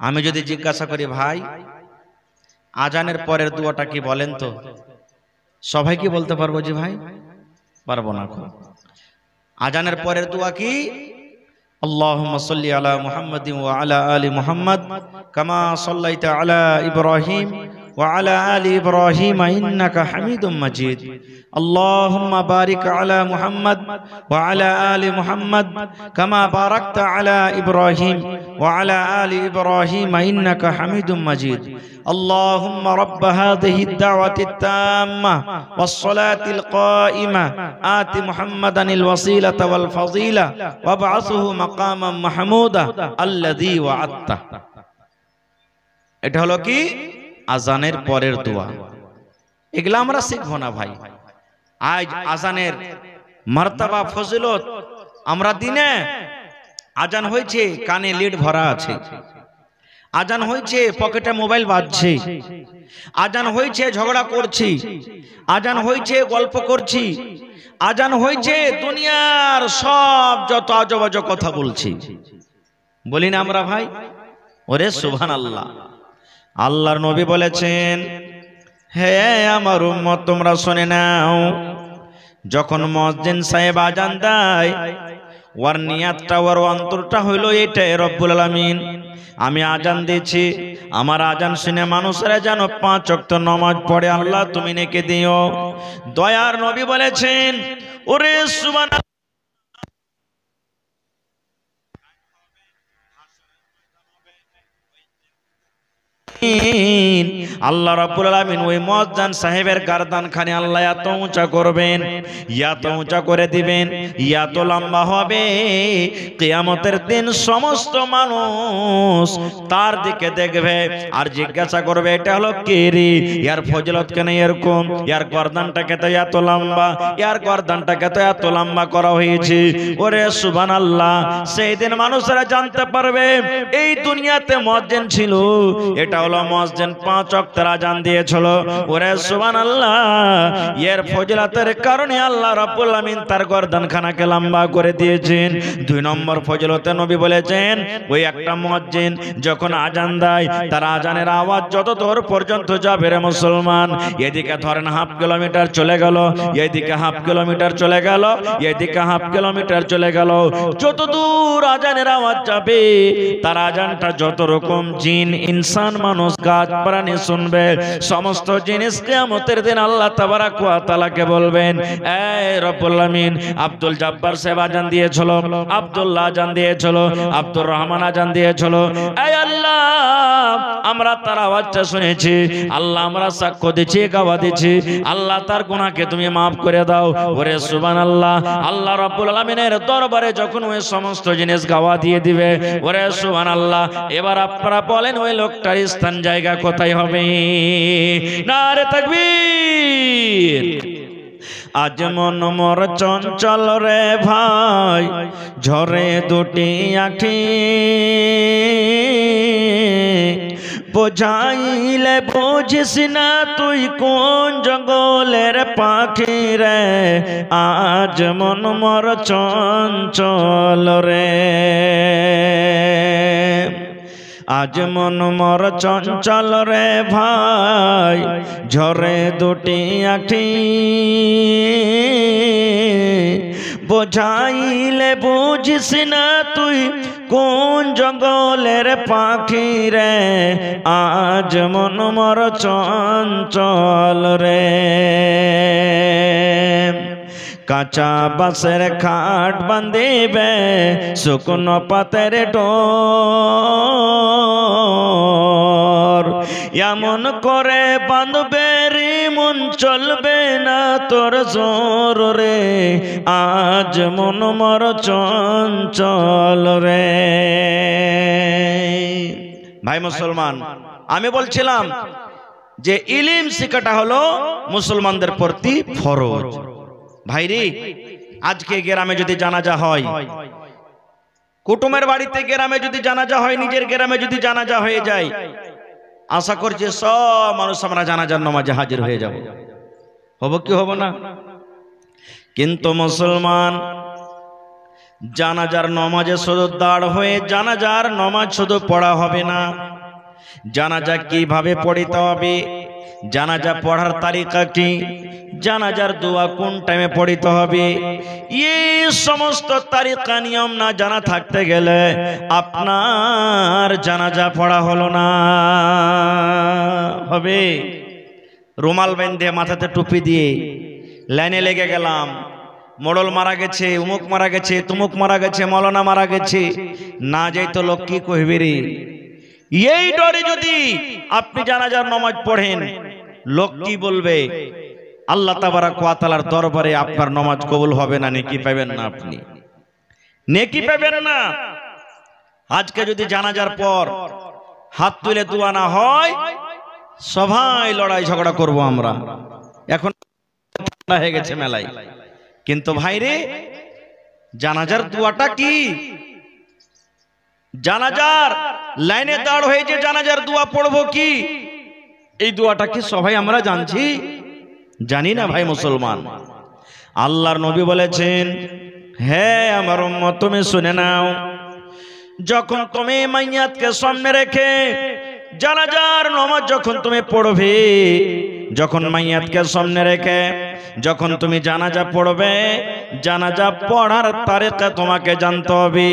আমি যদি জিজ্ঞাসা করি ভাই আজানের পরের দোয়াটা কি বলেন তো, সবাই কি বলতে পারবো জি ভাই? পারবো না। আজানের পরের দোয়া কি? আল্লাহুম্মা সাল্লি আলা মুহাম্মাদিন ওয়া আলা আলি মুহাম্মাদ কামা সাল্লাইতা আলা ইব্রাহিম ওয়া আলা আলি ইব্রাহিম ইন্নাকা হামিদুম মাজিদ। আল্লাহুম্মা বারিক আলা মুহাম্মাদ ওয়া আলা আলি মুহাম্মাদ কামা বারাকতা আলা ইব্রাহিম ওয়া আলা আলি ইব্রাহিম ইন্নাকা হামিদুম মাজিদ। اللهم رب هذه الدعوة التامة والصلاة القائمة آت محمدا الوسيلة والفضيلة وابعثه مقاما محمودا الذي وعدته। এটা হলো কি আজানের পরের দোয়া। এগুলা আমরা শিখবো না ভাই। আজ আজানের মার্তাবা ফজিলত আমরা দিনে আজান হয়েছে কানে লিড ভরা আছে, আজান হয়েছে পকেটে মোবাইল বাজছে, আজান হয়েছে ঝগড়া করছি, আজান হয়েছে গল্প করছি, আজান হয়েছে দুনিয়ার সব যত আজবাজো কথা বলছি, বলি না আমরা ভাই? ওরে সুবহানাল্লাহ। আল্লাহর নবী বলেছেন, হে আমার উম্মত তোমরা শুনে নাও, যখন মুয়াজ্জিন সাহেব আজান দেয় ওর নিয়াতটা ওর অন্তরটা হইল এটাই, রব্বুল আলামিন আমি আজান দিয়েছি, আমার আজান শুনে মানুষেরা যেন 5 ওয়াক্ত নামাজ পড়ে, আল্লাহ তুমি নেকে দিও। দয়ার নবী বলেছেন, ওরে সুবহানাল্লাহ, আল্লাহ রাব্বুল আলামিন ওই মুয়াজ্জিন সাহেবের গারদান খানে আল্লাহ এত উঁচা করবেন, এত উঁচা করে দিবেন, এত লম্বা হবে, কিয়ামতের দিন সমস্ত মানুষ তার দিকে দেখবে আর জিজ্ঞাসা করবে এটা হলো কে রে, ইয়ার ফজিলত কেন এরকম, ইয়ার গর্দানটাকে তো এত লম্বা, ইয়ার গর্দানটাকে তো এত লম্বা করা হয়েছে। ওরে সুবহানাল্লাহ, সেই দিন মানুষেরা জানতে পারবে এই দুনিয়াতে মুয়াজ্জিন ছিল, এটা হলো মুয়াজ্জিন 5 ওয়াক্তের আজান দিয়েছিল। ওরে সুবহানাল্লাহ, এর ফজিলতের কারণে আল্লাহ রাব্বুল আলামিন তার গর্দানখানাকে লম্বা করে দিয়েছেন। 2 নম্বর ফজিলতে নবী বলেছেন, ওই একটা মুয়াজ্জিন যখন আজান দেয় তার আজানের আওয়াজ যত দূর পর্যন্ত যাবে রে মুসলমান, এদিকে ধরেন হাফ কিলোমিটার চলে গেল, এদিকে হাফ কিলোমিটার চলে গেল, এদিকে হাফ কিলোমিটার চলে গেল, যত দূর আজানের আওয়াজ যাবে তার আজানটা যত রকম জিন ইনসান মানুষ গাছ প্রাণী শুনবে, সমস্ত জিনিস কিয়ামতের দিন আল্লাহ তাবারাক ওয়া তাআলাকে বলবেন, এই রব্বুল আলামিন আব্দুল জব্বার সাহেব আজান দিয়েছিল, আব্দুল্লাহ আজান দিয়েছিল, আব্দুর রহমান আজান দিয়েছিল, এই আল্লাহ আমরা তার আওয়াজটা শুনেছি, আল্লাহ আমরা সাক্ষ্য দিচ্ছি, গাওয়া দিচ্ছি, আল্লাহ তার গুনাহকে তুমি maaf করে দাও। ওরে সুবহানাল্লাহ, আল্লাহ রাব্বুল আলামিনের দরবারে যখন ওই সমস্ত জিনিস গাওয়া দিয়ে দিবে, ওরে সুবহানাল্লাহ, এবার আপনারা বলেন ওই লোকটার স্থান জায়গা কোথায় হবে? নারে তাকবীর। আজ মন মোর চঞ্চল রে ভাই, ঝরে দুটি আঁখি, বোঝাইলে বুঝিস না তুই কোন জঙ্গলের পাখি রে, আজ মন মোর চঞ্চল রে, আজ মন মোর চঞ্চল রে ভাই, ঝরে দুটি আঁখি, বোঝাইলে বুঝিস না তুই কোন জঙ্গলের পাখি রে, আজ মন মোর চঞ্চল রে। কাঁচা বাঁশের খাট বাঁধিবে শুকনো পাতের ডোর, এমন করে বাঁধবে রে মন চলবে না তোর জোর রে, আজ মন মোর চঞ্চল রে। ভাই মুসলমান, আমি বলছিলাম যে ইলম শিখাটা হলো মুসলমানদের প্রতি ফরজ। ভাইরে, আজকে গ্রামে যদি জানাজা হয়, কুটুমের বাড়িতে গ্রামে যদি জানাজা হয়, নিজের গ্রামে যদি জানাজা হয়ে যায়, আশা করছি সব মানুষ আমরা জানাজার নামাজে হাজির হয়ে যাব। হব কি হব না? কিন্তু মুসলমান জানাজার নামাজে শুধু দাঁড় হয়ে জানাজার নামাজ শুধু পড়া হবে না, জানাজা কিভাবে পড়িতে হবে, জানাজা পড়ার তারিকা কি, জানাজার দোয়া কোন টাইমে পড়িতে হবে, এই সমস্ত তারিকা নিয়ম না জানা থাকতে গেলে আপনার জানাজা পড়া হলো না। হবে রুমাল বেঁধে মাথাতে টুপি দিয়ে লাইনে লেগে গেলাম, মোড়ল মারা গেছে, উমুক মারা গেছে, তুমুক মারা গেছে, মৌলানা মারা গেছে, না যাই তো লোক কি কইবে রে। এই ডরে যদি আপনি জানাজার নামাজ পড়েন লোক কি বলবে, আল্লাহ তাবারাক ওয়া তাআলার দরবারে আপনার নামাজ কবুল হবে না, নেকি পাবেন না, আপনি নেকি পাবেন না। আজকে যদি জানাজার পর হাত তুলে দোয়া না হয় সবাই লড়াই ঝগড়া করব আমরা, এখন হয়ে গেছে মেলায়। কিন্তু ভাইরে জানাজার দোয়াটা কি, জানাজার লাইনে দাঁড় হয়ে যে জানাজার দোয়া পড়বো কি, এই দোয়াটা কি সবাই আমরা জানছি? জানি না ভাই মুসলমান। আল্লাহর নবী বলেছেন, হে আমার উম্মত তুমি শুনে নাও, যখন তুমি মাইয়াতকে সামনে রেখে জানাজার নামাজ যখন তুমি পড়বে, যখন মাইয়াতকে সামনে রেখে যখন তুমি জানাজা পড়বে, জানাজা পড়ার তারিকা তোমাকে জানতে হবে।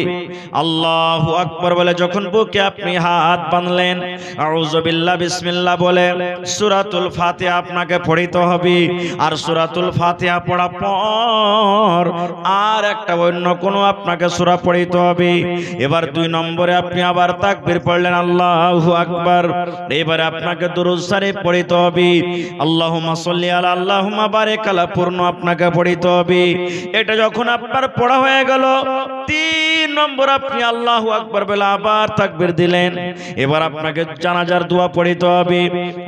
আল্লাহু আকবার বলে যখন বুকে আপনি হাত বাঁধলেন, আউযু বিল্লাহ বিসমিল্লাহ বলে সূরাতুল ফাতিহা আপনাকে পড়িতে হবে। আর সূরাতুল ফাতিহা পড়া পর আর একটা অন্য কোনো আপনাকে সূরা পড়িতে হবে। এবার 2 নম্বরে আপনি আবার তাকবীর পড়লেন, আল্লাহু আকবার। এবারে আপনাকে দুরূদ শরীফ পড়িতে হবে, আল্লাহুম্মা সাল্লি আলা আল্লাহুম্মা বারিক আলা, পূর্ণ আপনাকে পড়িতে হবে। এটা যখন আপনার পড়া হয়ে গেল, 3 নম্বর আপনি আল্লাহু আকবার বলে আবার তাকবীর দিলেন। এবার আপনাকে জানাজার দোয়া পড়িতে হবে,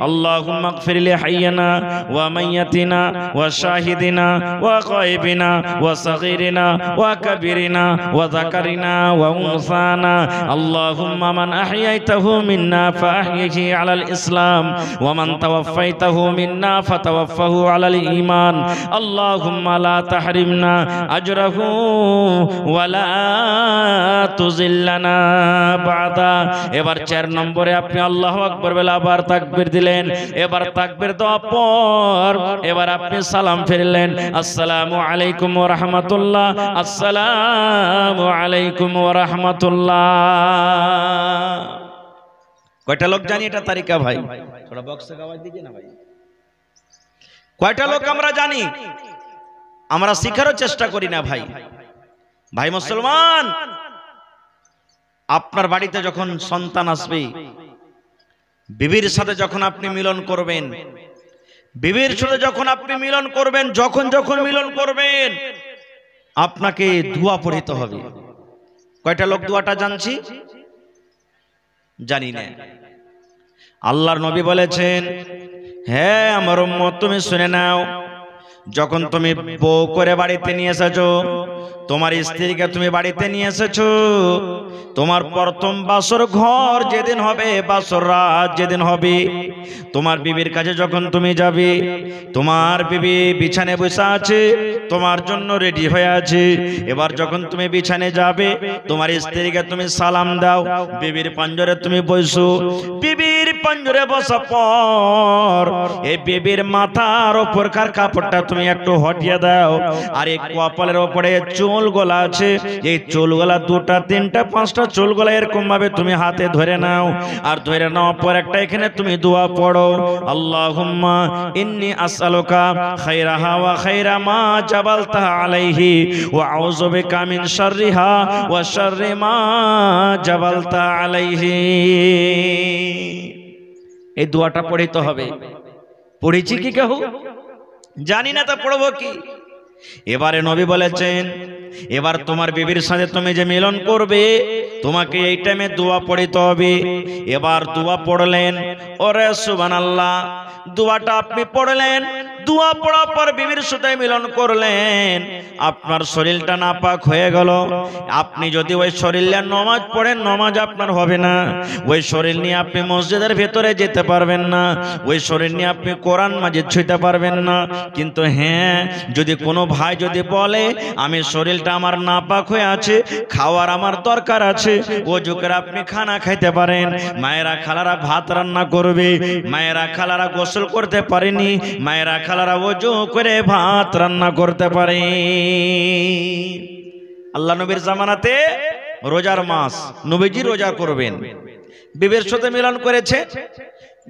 আল্লাহুম্মা গফির লি হাইয়িনা ওয়া মাইয়াতিনা ওয়া শাহিদিনা ওয়া গায়বিনা ওয়া সাগীরিনা ওয়া কাবীরিনা ওয়া যাকারিনা ওয়া উনসানা, আল্লাহুম্মা মান আহইয়াইতাহু মিন্না ফাআহইহি আলাল ইসলাম ওয়া মান তাওয়াফাইতাহু মিন্না ফাতাওয়াফাহু আলাল ঈমান, আল্লাহুম্মা লা তাহরিমনা আজরাহু ওয়া লা তুযিল্লানা বাদা। এবার 4 নম্বরে আপনি আল্লাহু আকবার বলে আবার তাকবীর দিলেন। এবার তাকবীর দেওয়ার পর এবার আপনি সালাম ফিরলেন, আসসালামু আলাইকুম ওয়া রাহমাতুল্লাহ, আসসালামু আলাইকুম ওয়া রাহমাতুল্লাহ। কয়টা লোক জানি এটা তারিকা ভাই? থোড়া বক্সে আওয়াজ দিজিয়ে না ভাই। কয়টা লোক আমরা জানি? আমরা শিখারও চেষ্টা করি না ভাই। ভাই মুসলমান, আপনার বাড়িতে যখন সন্তান আসবে, বিবির সাথে যখন আপনি মিলন করবেন, বিবির সাথে যখন আপনি মিলন করবেন, যখন যখন মিলন করবেন আপনাকে দোয়া পড়িতে হবে। কয়টা লোক দোয়াটা জানছি? জানি না। আল্লাহর নবী বলেছেন, হে আমার উম্মত তুমি শুনে নাও, যখন তুমি বউ করে বাড়িতে নিয়ে এসেছো, তোমার স্ত্রীকে তুমি বাড়িতে নিয়ে এসেছো, তোমার প্রথম বাসর ঘর যেদিন হবে, বাসর রাত যেদিন হবে, তোমার বিবির কাছে যখন তুমি যাবে, তোমার বিবি বিছানে বসে আছে, তোমার জন্য রেডি হয়ে আছে। এবার যখন তুমি বিছানে যাবে, তোমার স্ত্রীকে তুমি সালাম দাও, বিবির পাঞ্জরে তুমি বসো। বিবির পাঞ্জরে বসা পর এই বিবির মাথার উপরকার কাপড়টা তুমি একটু হটিয়ে দাও, আর এই কপালের উপরে চুলগুলা আছে, এই চুলগুলা 2টা 3টা 5টা চুলগুলা এরকম ভাবে তুমি হাতে ধরে নাও। আর ধরে নেওয়ার পর একটা এখানে তুমি দোয়া পড়ো, আল্লাহুম্মা ইন্নী আসআলুকা খায়রাহা ওয়া খায়রা মা জাবালতা আলাইহি ওয়া আউযু বিকা মিন শাররিহা ওয়া শাররি মা জাবালতা আলাইহি। এই দোয়াটা পড়িতে হবে। পড়েছি কি কেউ? জানি না, তা পড়বো কি? এবারে নবী বলেছেন, এবার তোমার বিবির সাথে তুমি যে মিলন করবে, তোমাকে এই টাইমে দোয়া পড়িতে হবে। এবার দোয়া পড়লেন, ওরে সুবহানাল্লাহ, দোয়াটা আপনি পড়লেন, দোয়া পড়ার পর বিবির সাথে মিলন করলেন, আপনার শরীরটা নাপাক হয়ে গেল। আপনি যদি ওই শরীর নিয়ে নামাজ পড়েন, নামাজ আপনার হবে না। ওই শরীর নিয়ে আপনি মসজিদের ভেতরে যেতে পারবেন না, ওই শরীর নিয়ে আপনি কোরআন মাজিদ ছুঁতে পারবেন না। কিন্তু হ্যাঁ, যদি কোনো ভাই যদি বলে আমি শরীরটা আমার নাপাক হয়ে আছে, খাওয়ার আমার দরকার আছে, ওযু করে আপনি খানা খাইতে পারেন। মায়েরা খালারা ভাত রান্না করবে, মায়েরা খালারা গোসল করতে পারেনি, মায়েরা খালারা ওযু করে ভাত রান্না করতে পারে। আল্লাহ নবীর জামানাতে রোজার মাস, নবীজি রোজা করবেন, বিবির সাথে মিলন করেছে,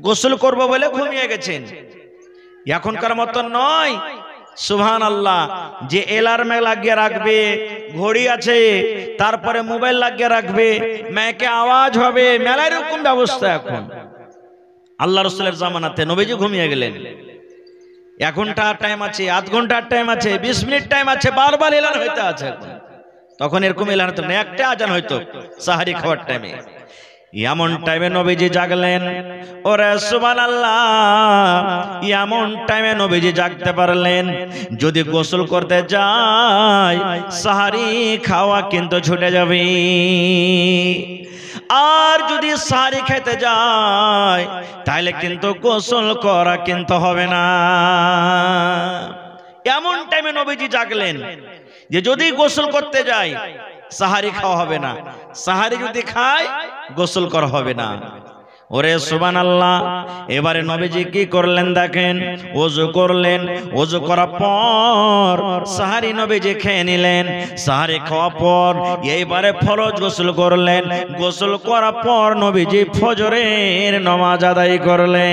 গোসল করব বলে ঘুমিয়ে গেছেন। এখনকার মতো নয়, সুবহানাল্লাহ, যে অ্যালার্মে লাগিয়ে রাখবে, ঘড়ি আছে, তারপরে মোবাইল লাগিয়ে রাখবে, মাইকে আওয়াজ হবে, মেলা এরকম ব্যবস্থা এখন। আল্লাহ রাসূলের জামানাতে নবীজি ঘুমিয়ে গেলেন, 1 ঘন্টা টাইম আছে, আধ ঘন্টার টাইম আছে, 20 মিনিট টাইম আছে, বারবার এলান হইতে আছে। তখন এরকম এলান হতো না, একটা আজান হইতো সাহারি খাওয়ার টাইমে। এমন টাইমে নবীজি জাগলেন, ওরে সুবহানাল্লাহ, এমন টাইমে নবীজি জাগতে পারলেন। যদি গোসল করতে যায়, সাহারি খাওয়া কিন্তু ছুটে যাবে। আর যদি সাহারি খেতে যায়, তাহলে কিন্তু গোসল করা কিন্তু হবে না। এমন টাইমে নবীজি জাগলেন যে যদি গোসল করতে যায়, সাহারি খাওয়া হবে না, সাহারি যদি খায় গোসল করা হবে না। ওরে সুবহানাল্লাহ, এবারে নবীজি কি করলেন দেখেন, ওযু করলেন, ওযু করার পর সাহারি নবীজি খেয়ে নিলেন। সাহারি খাওয়ার পর এইবারে ফরজ গোসল করলেন, গোসল করার পর নবীজি ফজরের নামাজ আদায় করলেন।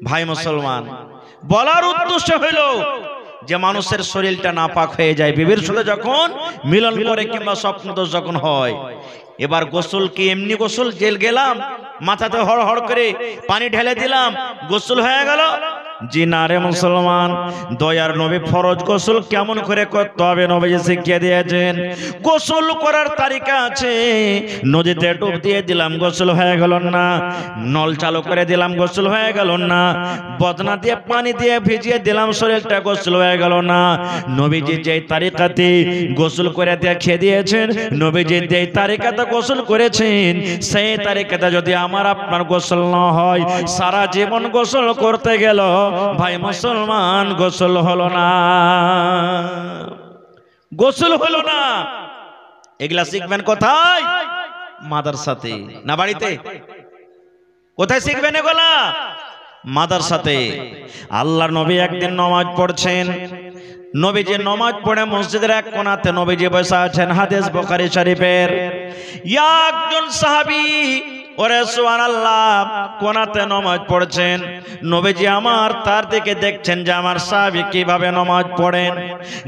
ভাই মুসলমান, বলার উদ্দেশ্য হলো যে মানুষের শরীরটা নাপাক হয়ে যায় বিবির সাথে যখন মিলন করে কিংবা স্বপ্নদোষ যখন হয়। এবার গোসল কি এমনি গোসল, জেল গেলাম, মাথাতে হড় হড় করে পানি ঢেলে দিলাম, গোসল হয়ে গেল? জি না রে মুসলমান, দয়ার নবী ফরজ গোসল কেমন করে করতে হবে নবীজি শিখিয়ে দিয়েছেন। গোসল করার তারিকা আছে। নদীতে ডুব দিয়ে দিলাম, গোসল হয়ে গেল না। নল চালু করে দিলাম, গোসল হয়ে গেল না। বদনা দিয়ে পানি দিয়ে ভিজিয়ে দিলাম, শরীরটা গোসল হয়ে গেল না। নবীজি যেই তারিকাতে গোসল করে দেখিয়ে দিয়েছেন, নবীজি যেই তারিকাতে গোসল করেছেন, সেই তারিকাতে যদি আমার আপনার গোসল না হয়, সারা জীবন গোসল করতে গেল ভাই মুসলমান গোসল হলো না, গোসল হলো না। এগুলা শিখবেন কোথায়? মাদ্রাসাতে না বাড়িতে? কোথায় শিখবেন এগুলা? মাদ্রাসাতে। আল্লাহর নবী একদিন নামাজ পড়ছেন, নবীজি নামাজ পড়ে মসজিদের এক কোণাতে নবীজি বসে আছেন। হাদিস বুখারী শরীফের। একজন সাহাবী, ওরে সুবহানাল্লাহ, কোণাতে নামাজ পড়ছেন। নবীজি আমার তার দিকে দেখছেন যে আমার সাহাবী কিভাবে নামাজ পড়েন।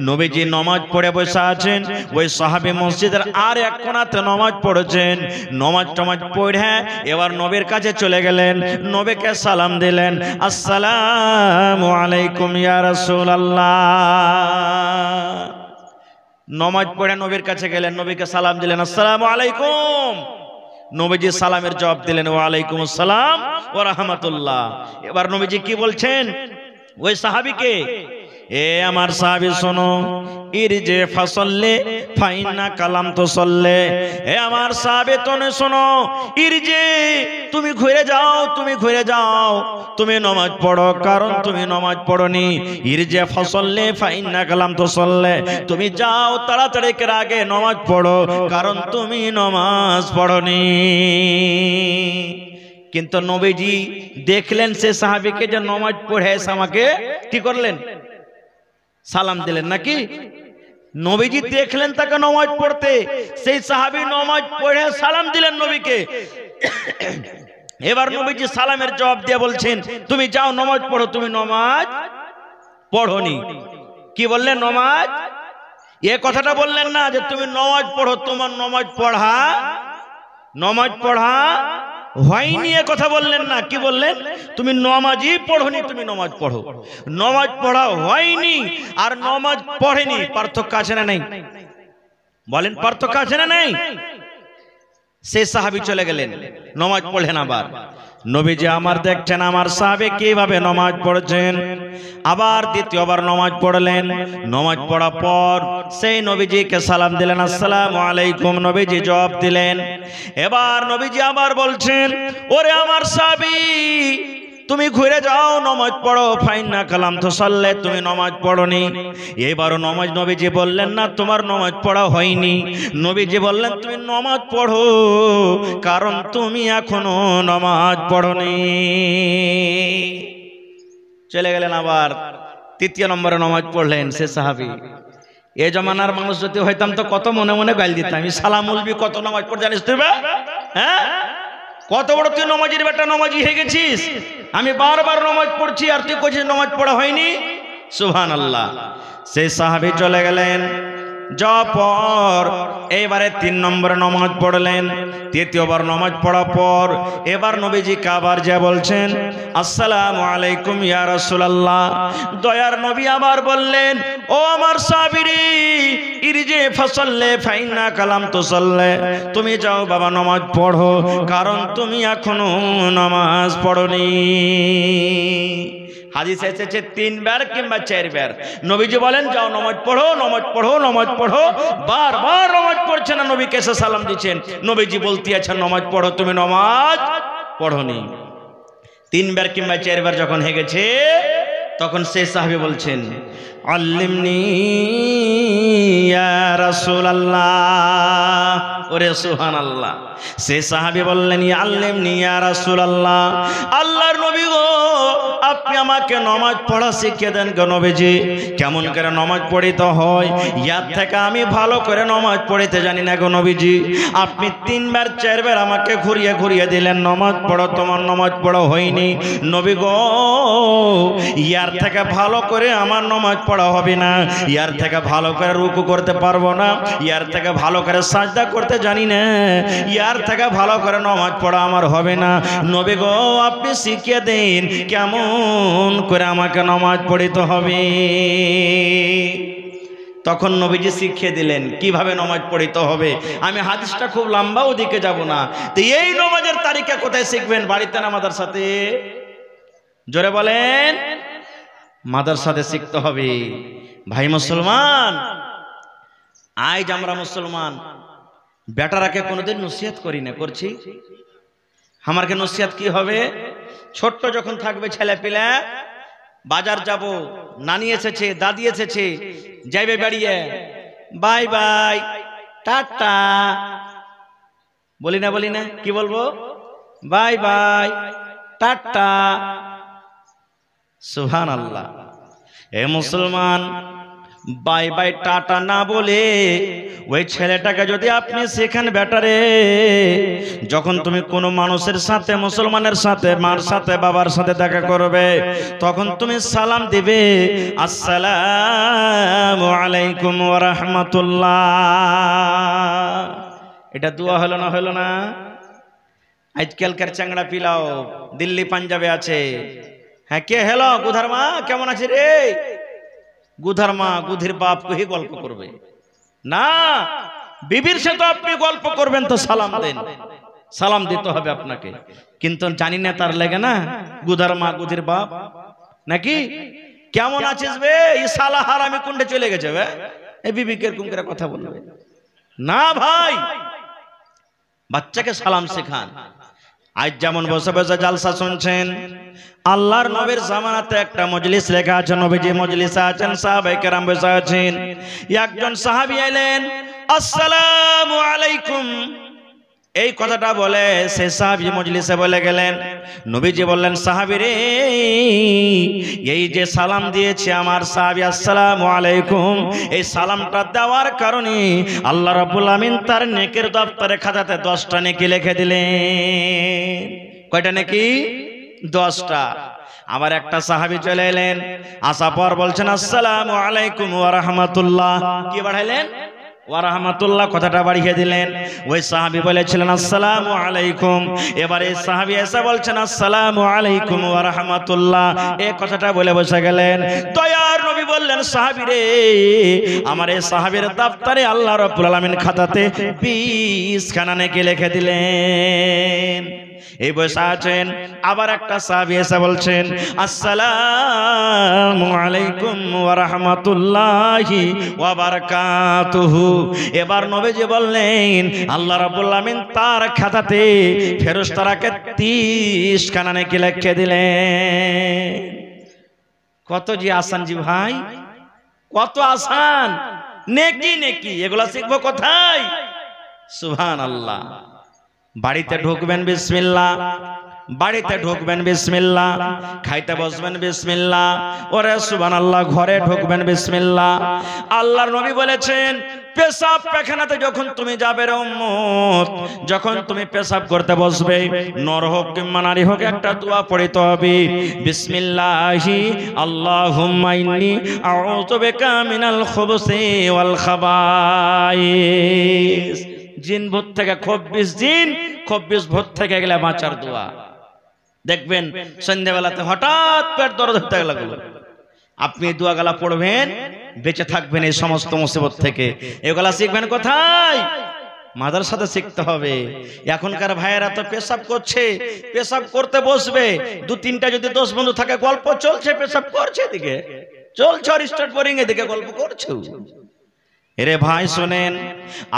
নবীজি নামাজ পড়ে বসে আছেন, ওই সাহাবী মসজিদের আর এক কোণাতে নামাজ পড়ছেন। নামাজ পড়ে এবার নবীর কাছে চলে গেলেন, নবীকে সালাম দিলেন, আসসালামু আলাইকুম ইয়া রাসূলুল্লাহ। নামাজ পড়ে নবীর কাছে গেলেন, নবীকে সালাম দিলেন, আসসালামু আলাইকুম। নবীজি সালামের জবাব দিলেন, ওয়া আলাইকুম আসসালাম ওয়া রাহমাতুল্লাহ। এবার নবীজি কি বলছেন ওই সাহাবীকে, এ আমার সাহাবী শোনো, ইরজে ফাসাল্লি ফাইন্না কালাম তুসাল্লি। এ আমার সাহাবী তুমি শোনো, ইরজে তুমি ঘুরে যাও, তুমি ঘুরে যাও, তুমি নামাজ পড়ো, কারণ তুমি নামাজ পড়োনি। ইরজে ফাসাল্লি ফাইন্না কালাম তুসাল্লি, তুমি যাও তাড়াতাড়ি করে আগে নামাজ পড়ো, কারণ তুমি নামাজ পড়োনি। কিন্তু নবীজি দেখলেন সে সাহাবীকে যে নামাজ পড়ে এসে আমাকে কি করলেন, সালাম দিলেন নাকি? নবীজি দেখলেন তাকে নামাজ পড়তে, সেই সাহাবী নামাজ পড়ে সালাম দিলেন নবীকে। এবার নবীজি সালামের জবাব দিয়ে বলছেন, তুমি যাও নামাজ পড়ো, তুমি নামাজ পড়োনি। কি বললেন? নামাজ। এ কথাটা বললেন না যে তুমি নামাজ পড়ো, তোমার নামাজ পড়া হয়নি, এ কথা বললেন না। কি বললেন? তুমি নামাজই পড়োনি, তুমি নামাজ পড়ো। নামাজ পড়া হয়নি আর নামাজ পড়েনি পার্থক্য আছে না নেই? বলেন, পার্থক্য আছে না নেই? সেই সাহাবী চলে গেলেন, নামাজ পড়লেন। আবার নবীজি আমার দেখছেন আমার সাহাবী কিভাবে নামাজ পড়ছেন, আবার দ্বিতীয়বার নামাজ পড়লেন। নামাজ পড়ার পর সেই নবীজিকে সালাম দিলেন, আসসালামু আলাইকুম। নবীজি জবাব দিলেন। এবার নবীজি আবার বলছেন, ওরে আমার সাহাবী, তুমি ঘুরে যাও, নামাজ পড়ো। ফাইন্না কালাম তো সাল্লে, তুমি নামাজ পড়োনি। এবারও নামাজ নবীজি বললেন না তোমার নামাজ পড়া হয়নি। নবীজি বললেন তুমি নামাজ পড়ো, কারণ তুমি এখনো নামাজ পড়োনি। চলে গেলেন, আবার তৃতীয় নম্বরে নামাজ পড়লেন সে সাহাবী। এ জমানার মানুষ যদি হইতাম তো কত মনে মনে গাল দিতাম, সালাম উলবি কত নামাজ পড় জানিস তুই? হ্যাঁ, কত বড় তুই নমাজির বেটা, নমাজি হয়ে গেছিস। আমি বারবার নামাজ পড়ছি আর তুই কইছিস নামাজ পড়া হয়নি। সুবহানাল্লাহ। সেই সাহাবী চলে গেলেন, যাওয়ার পর এবারে 3 নম্বরে নামাজ পড়লেন। তৃতীয়বার নামাজ পড়ার পর এবার নবীজিকে আবার যা বলছেন, আসসালামু আলাইকুম ইয়া রাসূলুল্লাহ। দয়ার নবী আবার বললেন, ও আমার সাহাবী, ইরজি ফাসাল্লি ফাইন্না কালাম তুসাল্লি, তুমি যাও বাবা নামাজ পড়ো, কারণ তুমি এখনো নামাজ পড়োনি। হাদিসে এসেছে 3 বার কিংবা 4 বার নবীজি বলেন যাও নামাজ পড়ো, নামাজ পড়ো, নামাজ পড়ো। বারবার নামাজ পড়ছে না, নবীকে এসে সালাম দিচ্ছেন। নবীজি বলতে আছেন নামাজ পড়ো, তুমি নামাজ পড়োনি। 3 বার কিংবা 4 বার যখন হয়ে গেছে, তখন সেই সাহাবী বলছেন, আল্লিমনি ইয়া রাসূলুল্লাহ। ওরে সুবহানাল্লাহ। সেই সাহাবী বললেন, ইয়া আল্লিমনি ইয়া রাসূলুল্লাহ, আল্লাহর নবী গো, আপনি আমাকে নামাজ পড়া শিখিয়ে দেন গো নবীজি। কেমন করে নামাজ পড়িতে হয়, ইয়ার থেকে আমি ভালো করে নামাজ পড়িতে জানি না গো নবীজি। আপনি 3 বার 4 বার আমাকে ঘুরিয়ে ঘুরিয়ে দিলেন, নামাজ পড়ো, তোমার নামাজ পড়া হয়নি। নবী গো, ইয়ার থেকে ভালো করে আমার নামাজ পড়া হবে না, ইয়ার থেকে ভালো করে রুকু করতে পারবো না, ইয়ার থেকে ভালো করে সাজদা করতে জানি না, ইয়ার থেকে ভালো করে নামাজ পড়া আমার হবে না। নবী গো, আপনি শিখিয়ে দিন কেমন করে আমাকে নামাজ পড়িতে হবে। তখন নবীজি শিখিয়ে দিলেন কিভাবে নামাজ পড়িতে হবে। আমি হাদিসটা খুব লম্বা, ওদিকে যাব না। তো এই নামাজের তারিকা কোথায় শিখবেন? বাড়িতে না মাদ্রাসাতে? জোরে বলেন। মাদ্রাসাতে শিখতে হবে। ভাই মুসলমান, আজ আমরা মুসলমান বেটারাকে কোনোদিন নসিহত করি না, করছি? আমারকে নসিহত কি হবে? ছোট্ট যখন থাকবে ছেলে পিলা, বাজার যাব, নানি এসেছে, দাদি এসেছে, যাইবে বেরিয়ে, বাই বাই, টাটা, বলি না? বলি না? কি বলবো? Bye bye, tata. সুবহানাল্লাহ। এ মুসলমান, বাই বাই টাটা না বলে ওই ছেলেটাকে যদি আপনি শেখান, বেটারে, যখন তুমি কোনো মানুষের সাথে, মুসলমানের সাথে, মার সাথে, বাবার সাথে দেখা করবে, তখন তুমি সালাম দিবে, আসসালামু আলাইকুম ওয়া রাহমাতুল্লাহ। এটা দোয়া হলো না? হলো না? আজকালকার চাংড়া পিলাও দিল্লি পাঞ্জাবে আছে। হ্যাঁ, কে? হ্যালো গুধার মা, কেমন আছে রে? গুধার মা গুধির বাপ কহি গল্প করবে না, বিবির সাথে আপনি গল্প করবেন তো সালাম দেন, সালাম দিতে হবে আপনাকে। কিন্তু জানি না তার লাগে না গুধার মা গুধির বাপ নাকি? কেমন আছিস বে, এই শালা হারামি কুণ্ডে চলে গেছে বে, এই বিবিকে এরকম করে কথা বলবে না। ভাই, বাচ্চাকে সালাম শেখান। আজ যেমন বসে বসে জালসা শুনছেন, আল্লাহর নবীর জামানাতে একটা মজলিস লেখা আছে, নবীজি মজলিসে আছেন, সাহাবায়ে কেরাম বসে আছেন। একজন সাহাবী এলেন, আসসালামু আলাইকুম, এই কথাটা বলে সে সাহাবী মজলিসে বলে গেলেন। নবীজি বললেন, সাহাবী রে, এই যে সালাম দিয়েছে আমার সাহাবী আসসালামু আলাইকুম, এই সালামটা দেওয়ার কারণে আল্লাহ রাব্বুল আমিন তার নেকের দপ্তরে খাতাতে 10টা নেকি লিখে দিলেন। কয়টা নেকি? 10টা। আবার একটা সাহাবী চলে এলেন, আসার পর বলছেন, আসসালামু আলাইকুম ওয়া রাহমাতুল্লাহ। কি বাড়াইলেন? ওয়া রাহমাতুল্লাহ কথাটা বাড়িয়ে দিলেন। ওই সাহাবী বলেছিলেন আসসালামু আলাইকুম, এবারে সাহাবী এসে বলছেন আসসালামু আলাইকুম ওয়া রাহমাতুল্লাহ, এই কথাটা বলে বসে গেলেন। দয়ার নবী বললেন সাহাবী রে, আমার এই সাহাবীর দফতরে আল্লাহ রাব্বুল আলামিন খাতাতে 20 খানা নেকি লিখে দিলেন। এই বসে আছেন, আবার একটা সাহাবী এসে বলছেন আসসালামু আলাইকুম ওয়া রাহমাতুল্লাহি ওয়া বারাকাতুহু। এবার নবীজি বললেন আল্লাহ রাব্বুল আলামিন তার খাতাতে ফেরেশতারাকে 30 খানা নেকি লিখে দিলেন। কত যে আসান জি ভাই, কত আসান। নেকি নেকি এগুলা শিখবো কোথায়? সুবহানাল্লাহ। বাড়িতে ঢুকবেন বিসমিল্লাহ, বাড়িতে ঢুকবেন বিসমিল্লাহ, খাইতে বসবেন বিসমিল্লাহ, ওরে সুবহানাল্লাহ, ঘরে ঢুকবেন বিসমিল্লাহ। আল্লাহর নবী বলেছেন পেশাব পায়খানাতে যখন তুমি যাবে রে উম্মত, যখন তুমি পেশাব করতে বসবে, নর হোক কিংবা নারী হোক, একটা দোয়া পড়তে হবে, বিসমিল্লাহি আল্লাহুম্মা ইন্নী আউযু বিকা মিনাল খুবুসি ওয়াল খাবাইস। জিন ভূত থেকে 24 জিন, 24 ভূত থেকে গেলে বাঁচার দোয়া। দেখবেন সন্ধ্যাবেলাতে হঠাৎ পেট দরদ হতে লাগলো, আপনি এই দোয়াগুলা পড়বেন, বেঁচে থাকবেন এই সমস্ত মুসিবত থেকে। এগুলা শিখবেন কোথায়? মাদ্রাসাতে শিখতে হবে। এখনকার ভাইয়েরা তো পেশাব করছে, পেশাব করতে বসবে, 2-3টা যদি 10 বন্ধু থাকে, গল্প চলছে, পেশাব করছে, এদিকে চলছে আর স্টার্ট বোরিং, এদিকে গল্প করছে। এরে ভাই শোনেন,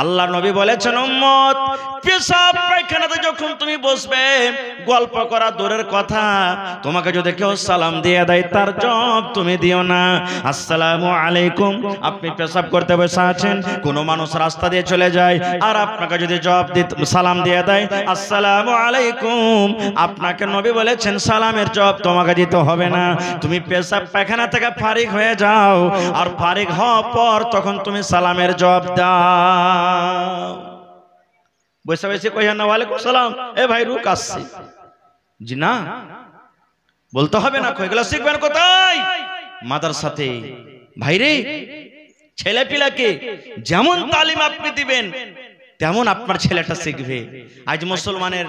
আল্লাহ নবী বলেছেন উম্মত পেশাব পায়খানাতে যখন তুমি বসবে, গল্প করা দূরের কথা, তোমাকে যদি কেউ সালাম দিয়ে দেয় তার জবাব তুমি দিও না। আসসালামু আলাইকুম, আপনি পেশাব করতে বসে আছেন, কোনো মানুষ রাস্তা দিয়ে চলে যায় আর আপনাকে যদি জবাব দিতে সালাম দিয়ে দেয় আসসালামু আলাইকুম, আপনাকে নবী বলেছেন সালামের জবাব তোমাকে দিতে হবে না। তুমি পেশাব পায়খানা থেকে ফারিগ হয়ে যাও, আর ফারিগ হওয়ার পর তখন তুমি সালামের জবাব দাও। বসে বসে কইয়া না ওয়ালাইকুম সালাম, এ ভাই রুক আসছি, জি না বলতে হবে না। এগুলো শিখবেন কোথায়? মাদ্রাসাতে। ভাইরে, ছেলে পিলাকে যেমন তালিম আপনি দিবেন তেমন আপনার ছেলেটা শিখবে। আজ মুসলমানের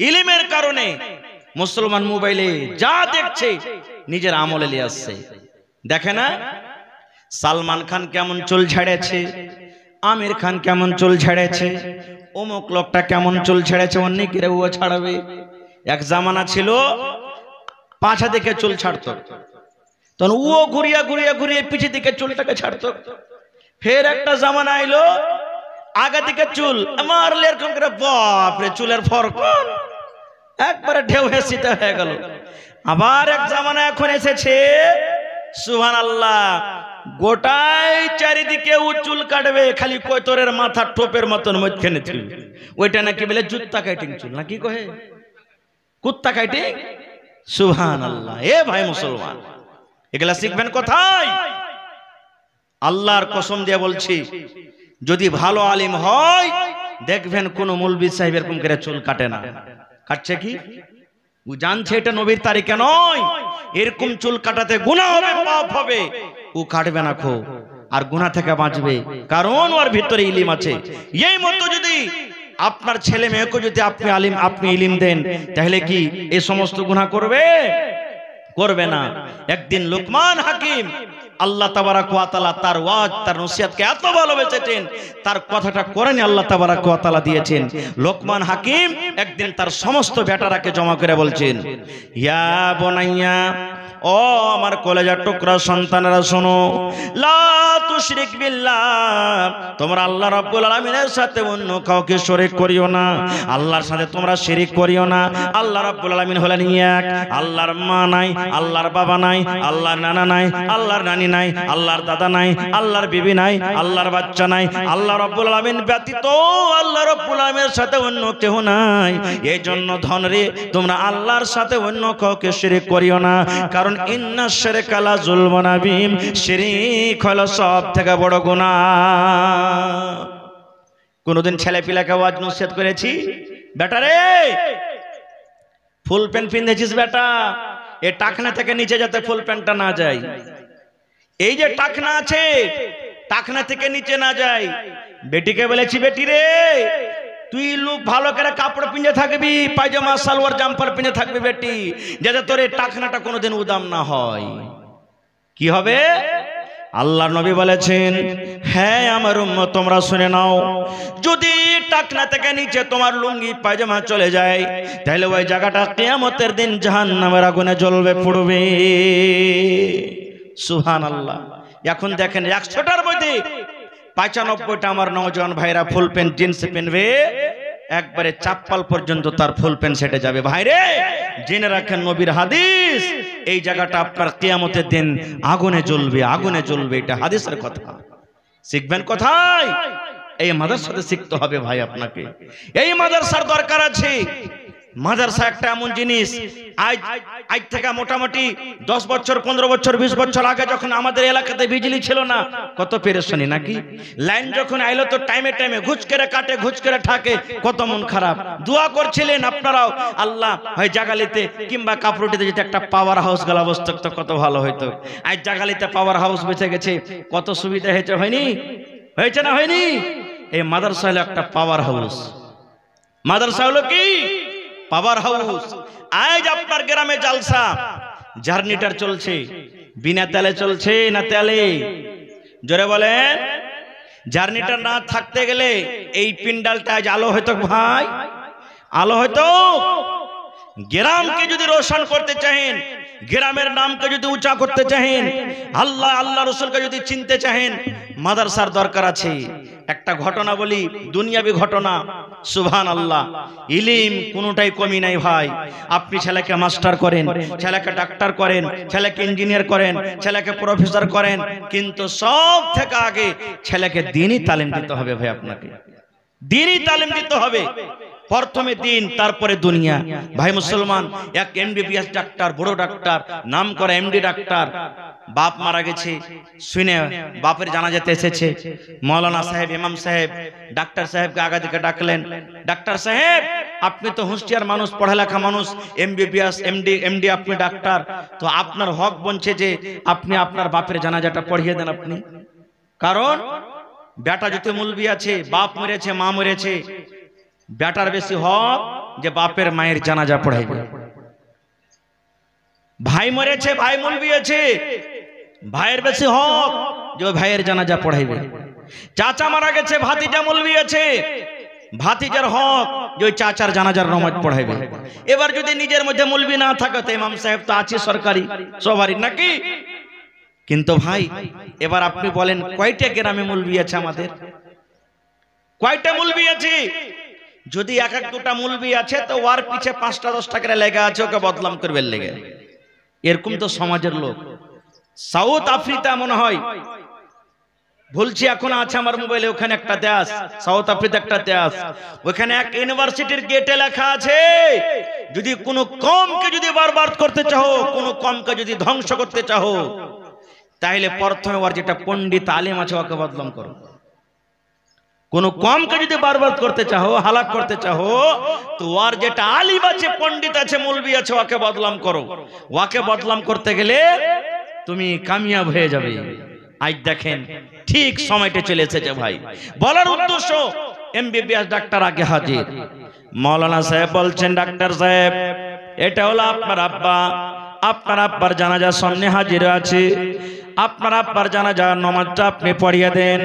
ইলমের কারণে মুসলমান মোবাইলে যা দেখছে নিজের আমলে নিয়ে আসছে। দেখে না সালমান খান কেমন চুল ছেড়েছে, আমির খান কেমন চুল ছেড়েছে, অমুক লোকটা কেমন চুল ছেড়েছে, অন্য কেউ ও ছাড়বে। এক জামানা ছিল পাছা দিকে চুল ছাড়তো, তখন ও ঘুরিয়া ঘুরিয়া ঘুরিয়ে পিছে দিকে চুলটাকে ছাড়তো। ফের একটা জামানা আইলো আগে দিকে চুল মারলে এরকম করে, বাপরে চুলের ফরক একবারে ঢেউ হেসিতে হয়ে গেল। আবার এক জামানা এখন এসেছে সুবহানাল্লাহ, গোটাই চারিদিকে ও চুল কাটবে, খালি কৈতরের মাথা টোপের মতন মধ্যখানে চুল, ওইটা নাকি বলে জুত্তা কাটিং চুল, নাকি কহে কুত্তা কাটিং। সুবহানাল্লাহ। এ ভাই মুসলমান, এগুলা শিখবেন কোথায়? আল্লাহর কসম দিয়ে বলছি, যদি ভালো আলিম হয় দেখবেন কোন মৌলবি সাহেব এরকম করে চুল কাটে না। কাটছে কি? ও জানছে এটা নবীর তারিকা নয়, এরকম চুল কাটাতে গুনাহ হবে, পাপ হবে, ও কাটবে না খো, আর গুনাহ থেকে বাঁচবে, কারণ ওর ভিতরে ইলম আছে। এই মতো যদি আপনার ছেলে মেয়েকে যদি আপনি ইলম দেন, তাহলে কি এই সমস্ত গুনাহ করবে? করবে না। একদিন লোকমান হাকিম আল্লাহ তাবারাক ওয়া তাআলা তার ওয়াজ তার নসিহতকে এত ভালোবেসেছেন, তার কথাটা কোরআনে আল্লাহ তাবারাক ওয়া তাআলা দিয়েছেন। লোকমান হাকিম একদিন তার সমস্ত বেটারাকে জমা করে বলছেন, ইয়া বুনাইয়া, ও আমার কলেজার টুকরা সন্তানেরা শোনো, লা তুশরিক বিল্লাহ, তোমরা আল্লাহ রাব্বুল আলামিনের সাথে অন্য কাউকে শরীক করিও না, আল্লাহর সাথে তোমরা শিরিক করিও না। আল্লাহ রাব্বুল আলামিন হলেন এক, আল্লাহর মা নাই, আল্লাহর বাবা নাই, আল্লাহর নানা নাই, আল্লাহর নানি নাই, আল্লাহর দাদা নাই, আল্লাহর বিবি নাই, আল্লাহর বাচ্চা নাই, আল্লাহ রাব্বুল আলামিন ব্যতীত আল্লাহ রাব্বুল আলামিনের সাথে অন্য কেউ নাই। এই জন্য ধন রে, তোমরা আল্লাহর সাথে অন্য কাউকে শিরিক করিও না, কারণ ইন্না শিরকা লা যুলমুন আযীম, শিরিক হলো সব থেকে বড় গুনাহ। কোনদিন ছেলে পিলাকে ওয়াজ নসিহত করেছি, বেটা রে ফুল প্যান্ট পিনেছিস বেটা, এই টাকনা থেকে নিচে যাতে ফুল প্যান্টটা না যায়, এই যে টাকনা আছে টাকনা থেকে নিচে না যায়। বেটিকে বলেছি, বেটি রে তুই লোক ভালো করে কাপড় পিঁধে থাকবি, পায়জামা সালোয়ার জাম্পার পিঁধে থাকবি বেটি, যাতে তোর এই টাকনাটা কোনোদিন উদাম না হয়। কি হবে? আল্লাহর নবী বলেছেন, হ্যাঁ আমার উম্মত তোমরা শুনে নাও, যদি টাকনা থেকে নিচে তোমার লুঙ্গি পায়জামা চলে যায়, তাহলে ওই জায়গাটা কিয়ামতের দিন জাহান্নামের আগুনে জ্বলবে, পুড়বে। সুবহানাল্লাহ। এখন দেখেন 100টার মধ্যে 95টা আমার নওজোয়ান ভাইরা ফুল প্যান্ট জিন্স পেনবে, একবারে চাপ্পাল পর্যন্ত তার ফুল প্যান্ট সেটে যাবে। ভাইরে জেনে রাখেন, নবীর হাদিস, এই জায়গাটা আপনার কিয়ামতের দিন আগুনে জ্বলবে, আগুনে জ্বলবে। এটা হাদিসের কথা। শিখবেন কোথায়? এই মাদ্রাসাতে শিখতে হবে ভাই আপনাকে। এই মাদ্রাসার দরকার আছে। মাদ্রাসা একটা এমন জিনিস, আজ থেকে মোটামুটি 10 বছর 15 বছর 20 বছর আগে যখন আমাদের এলাকাতে বিজলি ছিল না, কত পেরেশানি নাকি। লাইন যখন আইলো তো টাইমে টাইমে ঘুষ করে কাটে, ঘুষ করে ঠাকে, কত মন খারাপ। দোয়া করছিলেন আপনারাও, আল্লাহ হয় জাগালিতে কিংবা কাপড়টিতে যদি একটা পাওয়ার হাউস গলা বসত তো কত ভালো হইতো। আজ জাগালিতে পাওয়ার হাউস বেঁচে গেছে, কত সুবিধা হয়েছে, হয়নি? হয়েছে না হয়নি? এই মাদ্রাসা হলো একটা পাওয়ার হাউস। মাদ্রাসা হলো কি? Power house. আজ আপনার গ্রামে জালসা, জার্নিটার চলছে, বিনা তেলে চলছে না তেলে? জোরে বলেন। জার্নিটার না থাকতে গেলে এই পিন্ডালটা আজ আলো হয়তো ভাই, আলো হয়তো। গ্রামকে যদি রোশন করতে চাহেন, গ্রামের নামকে যদি উঁচা করতে চাহেন, আল্লাহ আল্লাহ রসুলকে যদি চিনতে চাহেন, মাদ্রাসার দরকার আছে। একটা ঘটনা বলি, দুনিয়াবি ঘটনা। সুবহানাল্লাহ। ইলম কোনোটাই কমি নাই ভাই। আপনি ছেলেকে মাস্টার করেন, ছেলেকে ডাক্তার করেন, ছেলেকে ইঞ্জিনিয়ার করেন, ছেলেকে প্রফেসর করেন, কিন্তু সব থেকে আগে ছেলেকে দ্বীনি তালিম দিতে হবে ভাই। আপনাকে দ্বীনি তালিম দিতে হবে। প্রথমে দিন, তারপরে দুনিয়া। ভাই মুসলমান, এক এমবিবিএস ডাক্তার, বড় ডাক্তার, নাম করা এমডি ডাক্তার, বাপ মারা গেছে শুনে বাপের জানাজাতে এসেছে। মৌলানা সাহেব, ইমাম সাহেব ডাক্তার সাহেবকে আগা দিকে ডাকলেন, ডাক্তার সাহেব আপনি তো হুঁশিয়ার মানুষ, পড়ালেখা মানুষ, এমবিবিএস এমডি, আপনি ডাক্তার, তো আপনার হক বলছে যে আপনি আপনার বাপের জানাজাটা পড়িয়ে দেন আপনি। কারণ বেটা যদি মুলবি আছে, বাপ মরেছে, মা মরেছে, বেটার বেশি হক যে বাপের মায়ের জানাজা পড়াইবে। ভাই মরেছে, ভাই মুলবি আছে, ভাইয়ের বেশি হক যে ভাইয়ের জানাজা পড়াইবে। চাচা মারা গেছে, ভাতিজা মুলবি আছে, ভাতিজার হক যে ওই চাচার জানাজার নামাজ পড়াইবে। এবার যদি নিজের মধ্যে মুলবি না থাকে তো ইমাম সাহেব তো আছে সরকারি সবারই নাকি। কিন্তু ভাই এবার আপনি বলেন, কয়টা গ্রামে মুলবি আছে আমাদের? কয়টা মুলবি আছে? যদি এক এক দুটা মুলবি আছে তো ওর পিছে 5টা 10টা করে লেগে আছে ওকে বদনাম করবে লেগে। এরকম তো সমাজের লোক। সাউথ আফ্রিকা মনে হয়, বলছি এখন আছে আমার মোবাইলে, ওখানে একটা দেশ, সাউথ আফ্রিকা একটা দেশ, ওখানে এক ইউনিভার্সিটির গেটে লেখা আছে, যদি কোনো কমকে যদি বরবাদ করতে চাও, কোনো কমকে যদি ধ্বংস করতে চাও, তাহলে প্রথমে ওর যেটা পণ্ডিত আলেম আছে ওকে বদনাম করো। কোন কমকে যদি বরবাদ করতে চাও, হালাক করতে চাও, তো ওর যেটা আলিম আছে, পণ্ডিত আছে, মৌলবি আছে, ওকে বদনাম করো। ওকে বদনাম করতে গেলে তুমি কামিয়াব হয়ে যাবে। আজ দেখেন ঠিক সময়টা চলে এসেছে ভাই। বলার উদ্দেশ্য, এমবিবিএস ডাক্তার আগে হাজির। মৌলানা সাহেব বলছেন, ডাক্তার সাহেব এটা হলো আপনার আব্বা, আপনার আব্বার জানাজার সামনে হাজির আছে, আপনার আব্বার জানাজার নামাজটা আপনি পড়িয়ে দেন।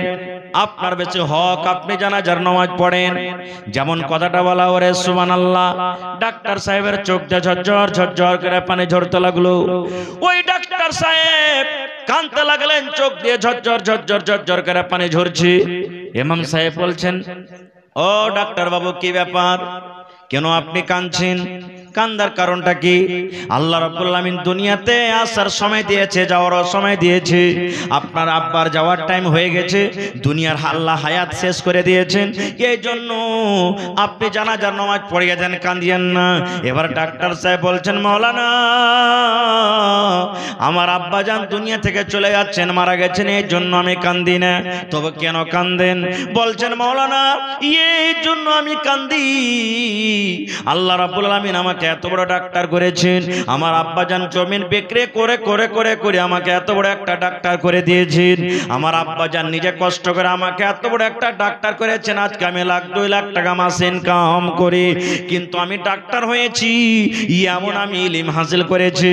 আপনার বেঁচে হক আপনি জানাজার নামাজ পড়েন। যেমন কথাটা বলা, ওরে সুবহানাল্লাহ। ডাক্তার সাহেবের চোখ দিয়ে ঝরঝর ঝরঝর করে পানি ঝরতে লাগলো। ওই ডাক্তার সাহেব কাঁদতে লাগলেন, চোখ দিয়ে ঝরঝর ঝরঝর ঝরঝর করে পানি ঝরছে। ইমাম সাহেব বলছেন, ও ডাক্তার বাবু কি ব্যাপার, কেন আপনি কাঁদছেন? কান্দার কারণটা কি? আল্লাহ রাব্বুল আমিন দুনিয়াতে আসার সময় দিয়েছে, যাওয়ার সময় দিয়েছে। আপনার আব্বার যাওয়ার টাইম হয়ে গেছে, দুনিয়ার আল্লাহ হায়াত শেষ করে দিয়েছেন, এই জন্য আপনি জানাজার নামাজ পড়িয়ে দেন, কাঁদিয়েন না। এবার ডাক্তার সাহেব বলছেন, মাওলানা আমার আব্বা জান দুনিয়া থেকে চলে যাচ্ছেন, মারা গেছেন, এই জন্য আমি কান্দি না। তবে কেন কান্দেন? বলছেন, মাওলানা এই জন্য আমি কান্দি, আল্লাহ রাব্বুল আমিন আমাকে আমাকে এত বড় ডাক্তার করেছেন, আমার আব্বাজান জমিন বিক্রি করে করে করে করে আমাকে এত বড় একটা ডাক্তার করে দিয়েছেন, আমার আব্বাজান নিজে কষ্ট করে আমাকে এত বড় একটা ডাক্তার করেছেন। আজকে আমি লাখ 2 লাখ টাকা মাসে ইনকাম করি, কিন্তু আমি ডাক্তার হয়েছি, এমন আমি ইলম হাসিল করেছি।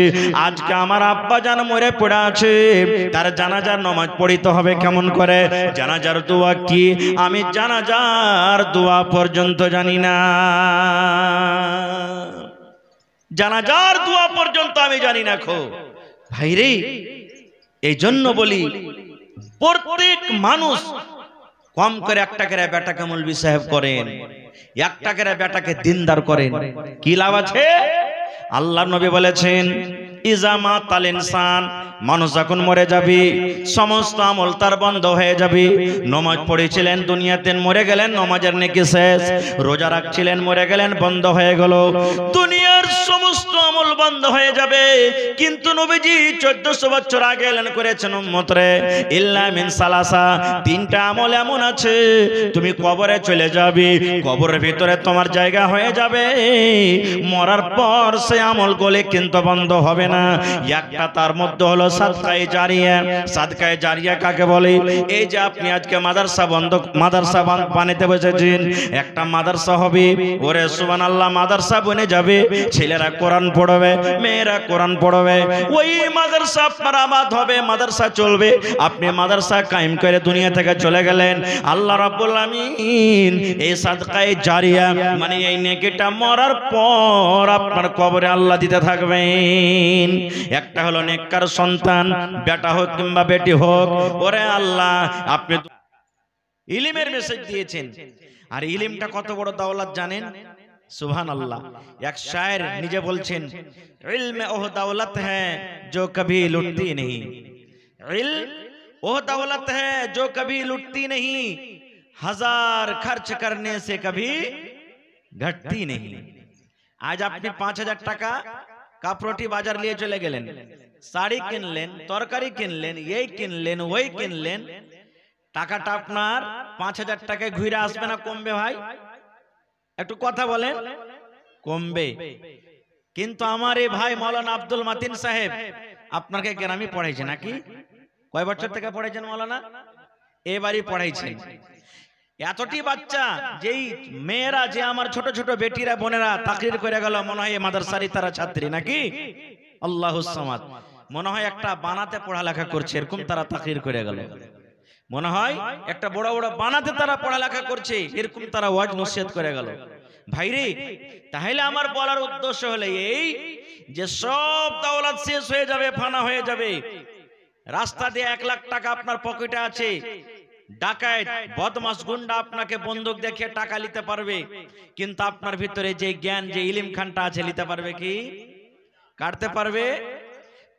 আজকে আমার আব্বাজান মরে পড়ে আছে, তার জানাজার নামাজ পড়িতে হবে কেমন করে? জানাজার দোয়া কি আমি জানাজার দোয়া পর্যন্ত জানি না, জানাজার দোয়া পর্যন্ত আমি জানি না খো ভাইরে। এই জন্য বলি প্রত্যেক মানুষ কম করে একটা করে বেটাকে মৌলভী সাহেব করেন, একটা করে বেটাকে দিনদার করেন, কি লাভ আছে? আল্লাহর নবী বলেছেন ইজামা তাল ইনসান, মানুষ যখন মরে যাবে সমস্ত আমল তার বন্ধ হয়ে যাবে। নামাজ পড়েছিলেন দুনিয়াতে, মরে গেলেন নামাজের নেকি শেষ। রোজা রাখছিলেন, মরে গেলেন, বন্ধ হয়ে গেল। দুনিয়ার সমস্ত আমল বন্ধ হয়ে যাবে, কিন্তু নবীজি 1400 বছর আগে এলেন করেছেন উম্মতরে ইল্লা মিন সালাসা, 3টা আমল এমন আছে তুমি কবরে চলে যাবে, কবরের ভিতরে তোমার জায়গা হয়ে যাবে, মরার পর সে আমলগুলি কিন্তু বন্ধ হবে না। একটা তার মধ্যে হলো সাদকায়ে জারিয়া। সাদকায়ে জারিয়া কাকে বলে? এই যে আপনি আজকে মাদ্রাসা বানাতে বসেছেন, একটা মাদ্রাসা হবে, ওরে সুবহানাল্লাহ, মাদ্রাসা বনে যাবে, ছেলেরা কোরআন পড়বে, মেয়েরা কোরআন পড়বে, ওই মাদ্রাসা আপনার আবাদ হবে, মাদ্রাসা চলবে। আপনি মাদ্রাসা কায়েম করে দুনিয়া থেকে চলে গেলেন, আল্লাহ রাব্বুল আমিন এই সাদকায়ে জারিয়া মানে এই নেকিটা মরার পর আপনার কবরে আল্লাহ দিতে থাকবেন। একটা হলো নেককার সন্তান, বেটা হোক কিংবা বেটি হোক, ওরে আল্লাহ আপনি ইলমের মেসেজ দিয়েছেন, আর ইলমটা কত বড় দৌলত জানেন? সুবহানাল্লাহ। এক শায়ের নিজে বলছেন ইলম ওহ দৌলত হ্যায় जो कभी लुटती नहीं, इल्म वो दौलत है जो कभी लुटती नहीं, हजार खर्च करने से कभी घटती नहीं। आज আপনি 5000 টাকা কাপড়টি বাজার নিয়ে চলে গেলেন, শাড়ি কিনলেন, তরকারি কিনলেন, এই কিনলেন, ওই কিনলেন, টাকাটা আপনার 5000 টাকায় ঘুরে আসবে না কমবে? ভাই একটু কথা বলেন, কমবে। কিন্তু আমার এই ভাই মাওলানা আব্দুল মাতিন সাহেব আপনাকে গ্রামে পড়াইছে নাকি? কয় বছর থেকে পড়াইছেন মাওলানা? এবারই পড়াইছেন। এতটি বাচ্চা, যেই মেয়েরা, যে আমার ছোট ছোট বেটিরা বোনেরা তাকরির করে গেল, মনে হয় মাদ্রাসারই তারা ছাত্রী নাকি? আল্লাহুস সামাদ। মনে হয় একটা বানাতে পড়ালেখা করছে, এরকম তারা তাকরির করে গেল। মনে হয় একটা বড় বড় বানাতে তারা পড়ালেখা করছে, এরকম তারা ওয়াজ নসিহত করে গেল। ভাইরে, তাহলে আমার বলার উদ্দেশ্য হলো এই যে সব দৌলত শেষ হয়ে যাবে, ফানা হয়ে যাবে। রাস্তা দিয়ে 1 লাখ টাকা আপনার পকেটে আছে, ডাকাত বদমাশ গুন্ডা আপনাকে বন্দুক দেখিয়ে টাকা নিতে পারবে, কিন্তু আপনার ভিতরে যে জ্ঞান, যে ইলম খানটা আছে, নিতে পারবে কি? কাটতে পারবে?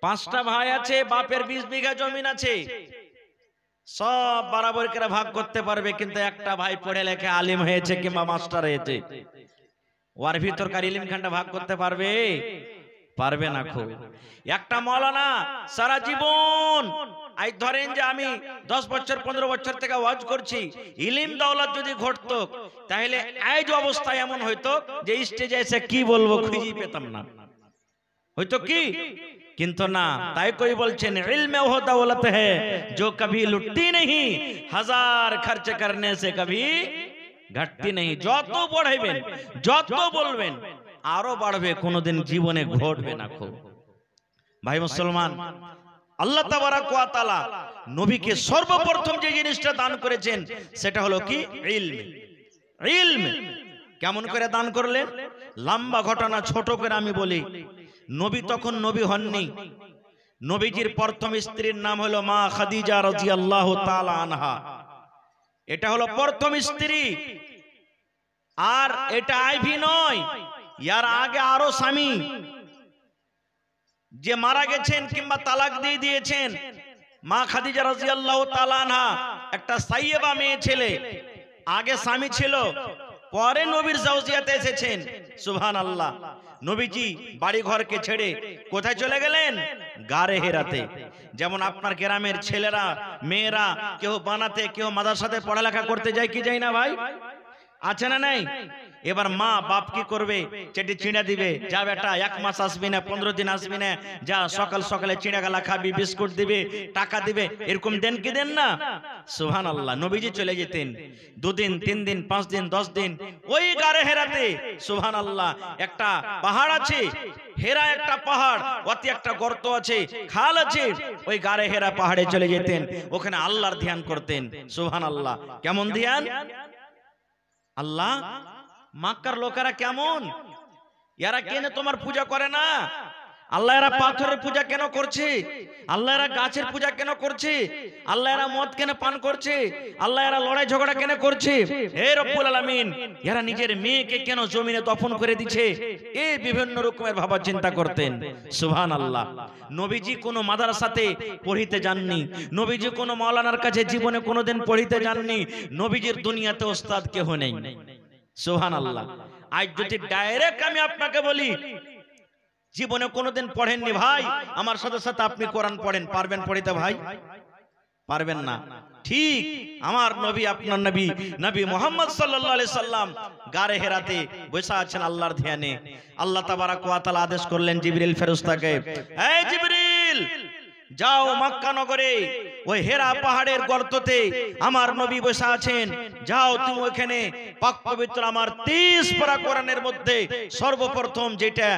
5টা ভাই আছে, বাপের 20 বিঘা জমিন আছে, সব বরাবর করে ভাগ করতে পারবে, কিন্তু একটা ভাই পড়ে লেখে আলিম হয়েছে কিংবা মাস্টার হয়েছে, ওর ভিতরকার ইলম খানটা ভাগ করতে পারবে? পারবে না। খুব একটা মাওলানা সারা জীবন, আই ধরেন যে আমি 10 বছর 15 বছর থেকে ওয়াজ করছি, ইলম দৌলত যদি ঘটতো তাহলে আজ অবস্থা এমন হইতো যে স্টেজে এসে কি বলবো খুঁজে পেতাম না, হইতো কি? কিন্তু না, তাই কই বলছেন ইলমে ওহ দৌলত है जो कभी लुटती नहीं, हजार खर्च करने से कभी घटती नहीं। যত পড়াইবেন, যত বলবেন, আরো বাড়বে, কোনোদিন জীবনে ঘটবে না। খুব ভাই মুসলমান, আল্লাহ তাবারাক ওয়া তাআলা নবীকে সর্বপ্রথম যে জিনিসটা দান করেছেন সেটা হলো কি? ইলম। ইলম কেমন করে দান করলেন? লম্বা ঘটনা, ছোট করে আমি বলি। নবী তখন নবী হননি। নবীজির প্রথম স্ত্রীর নাম হলো মা খাদিজা রাদিয়াল্লাহু তাআলা আনহা। এটা হলো প্রথম স্ত্রী, আর এটা আইভি নয়, ইয়ার আগে আরো স্বামী যে মারা গেছেন কিংবা তালাক দিয়ে দিয়েছেন। মা খাদিজা রাদিয়াল্লাহু তাআলা আনহা একটা সাইয়্যিবা মেয়ে ছেলে, আগে স্বামী ছিল, পরে নবীর জাওজিয়াতে এসেছেন। সুবহানাল্লাহ। নবীজি বাড়ি ঘরকে ছেড়ে কোথায় চলে গেলেন? গারে হেরাতে। যেমন আপনার গ্রামের ছেলেরা মেয়েরা কেউ বানাতে, কেউ মাদ্রাসাতে পড়ালেখা করতে যায় কি যায় না ভাই? আছে না নাই? এবার মা বাপ কি করবে? চেটে চিড়া দিবে, যা বেটা 1 মাস আসবি না, 15 দিন আসবি না, যা সকাল সকালে চিড়া গালা খাবি, বিস্কুট দিবে, টাকা দিবে, এরকম দেন কি দেন না? সুবহানাল্লাহ। নবীজি চলে যেতেন 2 দিন 3 দিন 5 দিন 10 দিন ওই গারে হেরাতে। সুবহানাল্লাহ। একটা পাহাড় আছে, হেরা একটা পাহাড়, অতি একটা গর্ত আছে, খাল আছে, ওই গারে হেরা পাহাড়ে চলে যেতেন, ওখানে আল্লাহর ধ্যান করতেন। সুবহানাল্লাহ। কেমন ধ্যান? আল্লাহ, মক্কার লোকেরা কেমন, এরা কেন তোমার পূজা করে না? আল্লাহ এরা পাথরের পূজা কেন করছে? আল্লাহ এরা গাছের পূজা কেন করছে? আল্লাহ এরা মদ কেন পান করছে? আল্লাহ এরা লড়াই ঝগড়া কেন করছে? হে রব্বুল আলামিন, এরা নিজের মেয়েকে কেন জমিনে দফন করে দিচ্ছে? এই বিভিন্ন রকমের ভাবা চিন্তা করতেন। সুবহানাল্লাহ। নবীজি কোনো মাদ্রাসাতে পড়িতে যাননি, নবীজি কোনো মাওলানার কাছে জীবনে কোনোদিন পড়িতে যাননি, নবীজির দুনিয়াতে ওস্তাদ কেহ নেই। সুবহানাল্লাহ। আজ যদি ডাইরেক্ট আমি আপনাকে বলি জীবনে কোনোদিন পড়েননি ভাই, আমার সাথে সাথে আপনি কোরআন পড়েন, পারবেন পড়িতে ভাই? পারবেন না। ঠিক আমার নবী, আপনার নবী, নবী মুহাম্মদ সাল্লাল্লাহু আলাইহি সাল্লাম গারে হেরাতে বসে আছেন আল্লাহর ধ্যানে। আল্লাহ তাবারাক ওয়া তাআলা আদেশ করলেন জিবরিল ফেরেশতাকে, এই জিবরিল, যাও মক্কা নগরে ওই হেরা পাহাড়ের গর্ততে আমার নবী বসে আছেন, যাও তুমি ওখানে পাক পবিত্র আমার 30 পারা কোরআনের মধ্যে সর্বপ্রথম যেটা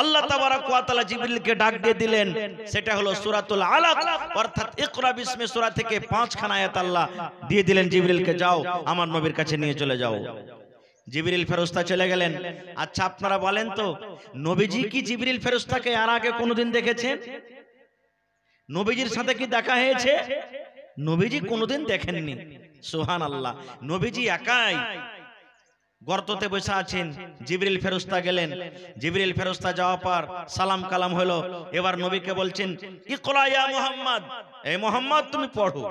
আল্লাহ তাবারাক ওয়া তাআলা জিবরিলকে ডাক দিয়ে দিলেন সেটা হলো সূরাতুল আলাক, অর্থাৎ ইকরা বিসমি সূরা থেকে 5 খানা আয়াত আল্লাহ দিয়ে দিলেন জিবরিলকে, যাও আমার নবীর কাছে নিয়ে চলে যাও। জিবরিল ফেরেশতা চলে গেলেন। আচ্ছা আপনারা বলেন তো, নবীজি কি জিবরিল ফেরেশতাকে আর আগে কোনোদিন দেখেছেন? নবীজির সাথে কি দেখা হয়েছে? নবীজি কোনোদিন দেখেননি। সুবহানাল্লাহ। নবীজি একাই গর্ততে বসে আছেন, জিবরিল ফেরেশতা গেলেন। জিবরিল ফেরেশতা যাওয়ার পর সালাম কালাম হলো, এবার নবীকে বলছেন, ইকরা ইয়া মুহাম্মদ, এই মুহাম্মদ তুমি পড়ো।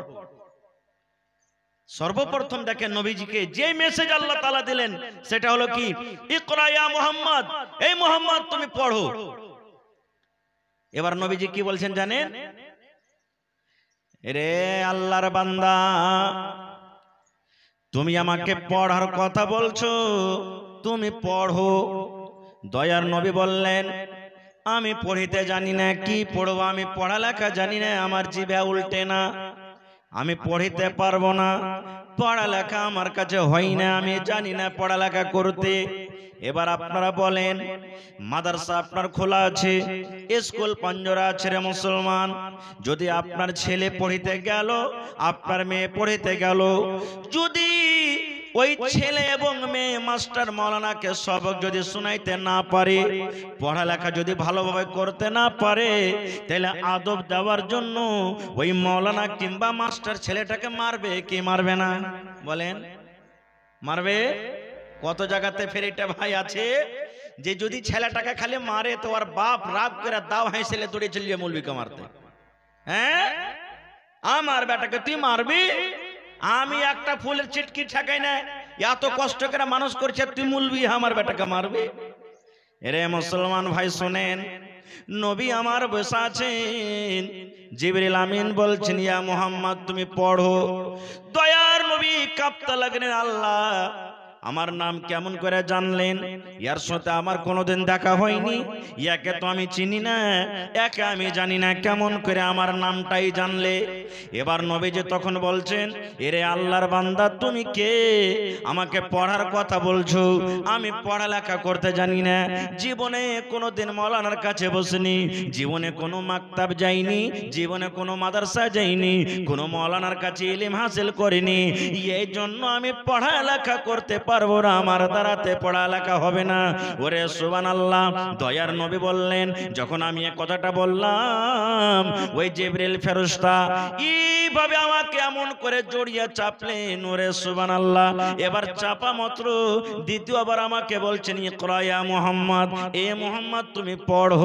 সর্বপ্রথম দেখেন নবীজিকে যে মেসেজ আল্লাহ তাআলা দিলেন সেটা হলো কি, ইকরা ইয়া মুহাম্মদ, এই মুহাম্মদ তুমি পড়ো। এবার নবীজি কি বলছেন জানেন? রে আল্লাহর বান্দা, তুমি আমাকে পড়ার কথা বলছো, তুমি পড়ো। দয়ার নবী বললেন, আমি পড়িতে জানি না, কি পড়বো? আমি পড়ালেখা জানি না, আমার জিভে উল্টে না, আমি পড়িতে পারবো না, পড়ালেখা আমার কাছে হয় না, আমি জানি না পড়ালেখা করতে। এবার আপনারা বলেন, মাদ্রাসা আপনার খোলা আছে, স্কুল পঞ্জরা আছে রে মুসলমান, যদি আপনার ছেলে পড়িতে গেল, আপনার মেয়ে পড়িতে গেল, যদি ওই ছেলে এবং মেয়ে মাস্টার মাওলানাকে সবক যদি শুনাইতে না পারে, পড়ালেখা যদি ভালোভাবে করতে না পারে, তাহলে আদব দেওয়ার জন্য ওই মাওলানা কিংবা মাস্টার ছেলেটাকে মারবে কি মারবে না? বলেন, মারবে? কত জায়গাতে ফেরিটা ভাই আছে যে যদি ছেলেটাকে খালি মারে তো আর বাপ রাগ করে দাও হাসিলে দৌড়ে চলিয়ে মৌলবীকে মারতে। হ্যাঁ, আমার বেটাকে তুই মারবি? আমি একটা ফুলের চিটকি ঠেকাই না, এত কষ্ট করে মানুষ করছে, তুই মৌলবি আমার বেটাকে মারবি? এরে মুসলমান ভাই শোনেন, নবী আমার বসে আছেন, জিবরিল আমিন বলছেন, ইয়া মুহাম্মদ তুমি পড়ো। দয়ার নবী কাঁপতে লাগলেন, আল্লাহ আমার নাম কেমন করে জানলেন? ইয়ার সাথে আমার কোনোদিন দেখা হয়নি, ইয়াকে তো আমি চিনি না, একে আমি জানি না, কেমন করে আমার নামটাই জানলে? এবার নবীজি তখন বলছেন, এরে আল্লাহর বান্দা তুমি কে? আমাকে পড়ার কথা বলছো, আমি পড়ালেখা করতে জানি না, জীবনে কোনোদিন মাওলানার কাছে বসিনি, জীবনে কোনো মাকতাব যাইনি, জীবনে কোনো মাদ্রাসা যাইনি, কোনো মাওলানার কাছে ইলম হাসিল করিনি, এই জন্য আমি পড়ালেখা করতে পারবো না, আমার দ্বারাতে পড়ালেখা হবে না। ওরে সুবহানাল্লাহ। দয়ার নবী বললেন, যখন আমি এই কথাটা বললাম, ওই জিবরিল ফেরেশতা এইভাবে আমাকে এমন করে জড়িয়ে চাপলেন, ওরে সুবহানাল্লাহ। এবার চাপা মাত্র দ্বিতীয়বার আমাকে বলছেন, ইকরা ইয়া মুহাম্মদ, এ মুহাম্মদ তুমি পড়ো।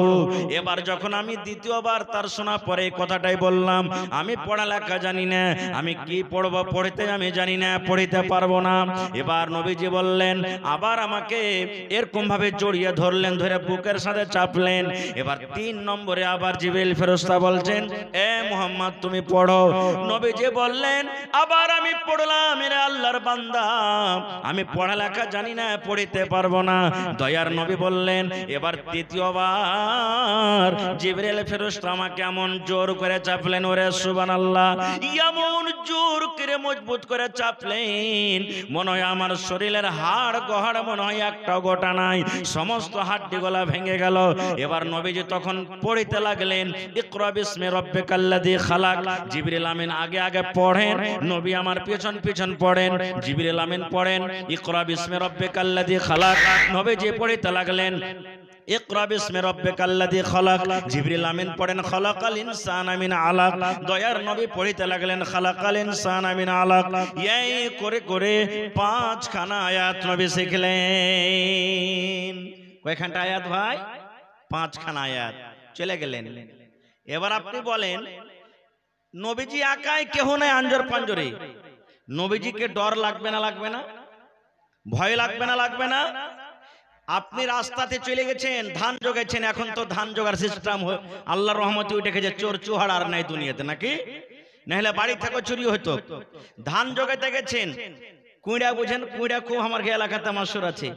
এবার যখন আমি দ্বিতীয়বার তার শোনা পরে কথাটাই বললাম, আমি পড়ালেখা জানি না, আমি কি পড়বো, পড়তে আমি জানি না, পড়িতে পারবো না। এবার নবী নবীজি বললেন, আবার আমাকে এরকম ভাবে জড়িয়ে ধরলেন, ধরে বুকের সাথে চাপলেন। এবার 3 নম্বরে আবার জিবরিল ফেরেশতা বলছেন, এ মুহাম্মদ তুমি পড়ো। নবীজি বললেন, আবার আমি পড়লাম, এর আল্লাহর বান্দা আমি পড়ালেখা জানি না, পড়িতে পারবো না। দয়ার নবী বললেন, এবার দ্বিতীয়বার জিবরিল ফেরেশতা আমাকে এমন জোর করে চাপলেন, ওরে সুবহানাল্লাহ, এমন জোর করে মজবুত করে চাপলেন, মনে হয় আমার শরীরের হাড় গহাড় মনে হয় একটা গোটা নাই, সমস্ত হাড্ডিগুলা ভেঙে গেল। এবার নবীজি তখন পড়িতে লাগলেন, ইকরা বিসমি রাব্বিকাল্লাযী খালাক। জিবরিল আমিন আগে আগে পড়েন, নবী আমার পিছন পিছন পড়েন। জিবরিল আমিন পড়েন, ইকরা বিসমি রাব্বিকাল্লাযী খালাক। নবীজি পড়িতে লাগলেন, ইকরা বিসমি রাব্বিকাল্লাযী খালাক। জিবরিল আমিন পড়েন, খালাকাল ইনসানা মিন আলাক। দয়ার নবী পড়িতে লাগলেন, খালাকাল ইনসানা মিন আলাক। এই করে করে 5 খানা আয়াত নবী শিখলেন। কয়খানটা আয়াত ভাই? 5 খানা আয়াত। চলে গেলেন। এবার আপনি বলেন, নবীজি একাই, কেহ নাই আঞ্জর পাঞ্জরে, নবীজিকে ডর লাগবে না লাগবে না? ভয় লাগবে না লাগবে না? আপনি রাস্তাতে চলে গেছেন, ধান জোগাইছেন, এখন তো ধান জোগার সিস্টেম আল্লাহর রহমতে উঠে গেছে, চোর চুহাড় আর নাই দুনিয়াতে, নাকি? নাহলে বাড়ি থেকে চুরি হতো। ধান জোগাইতে গেছেন, কুইড়া বুঝেন, কুইড়া খুব আমার এলাকাতে মাসুর আছে।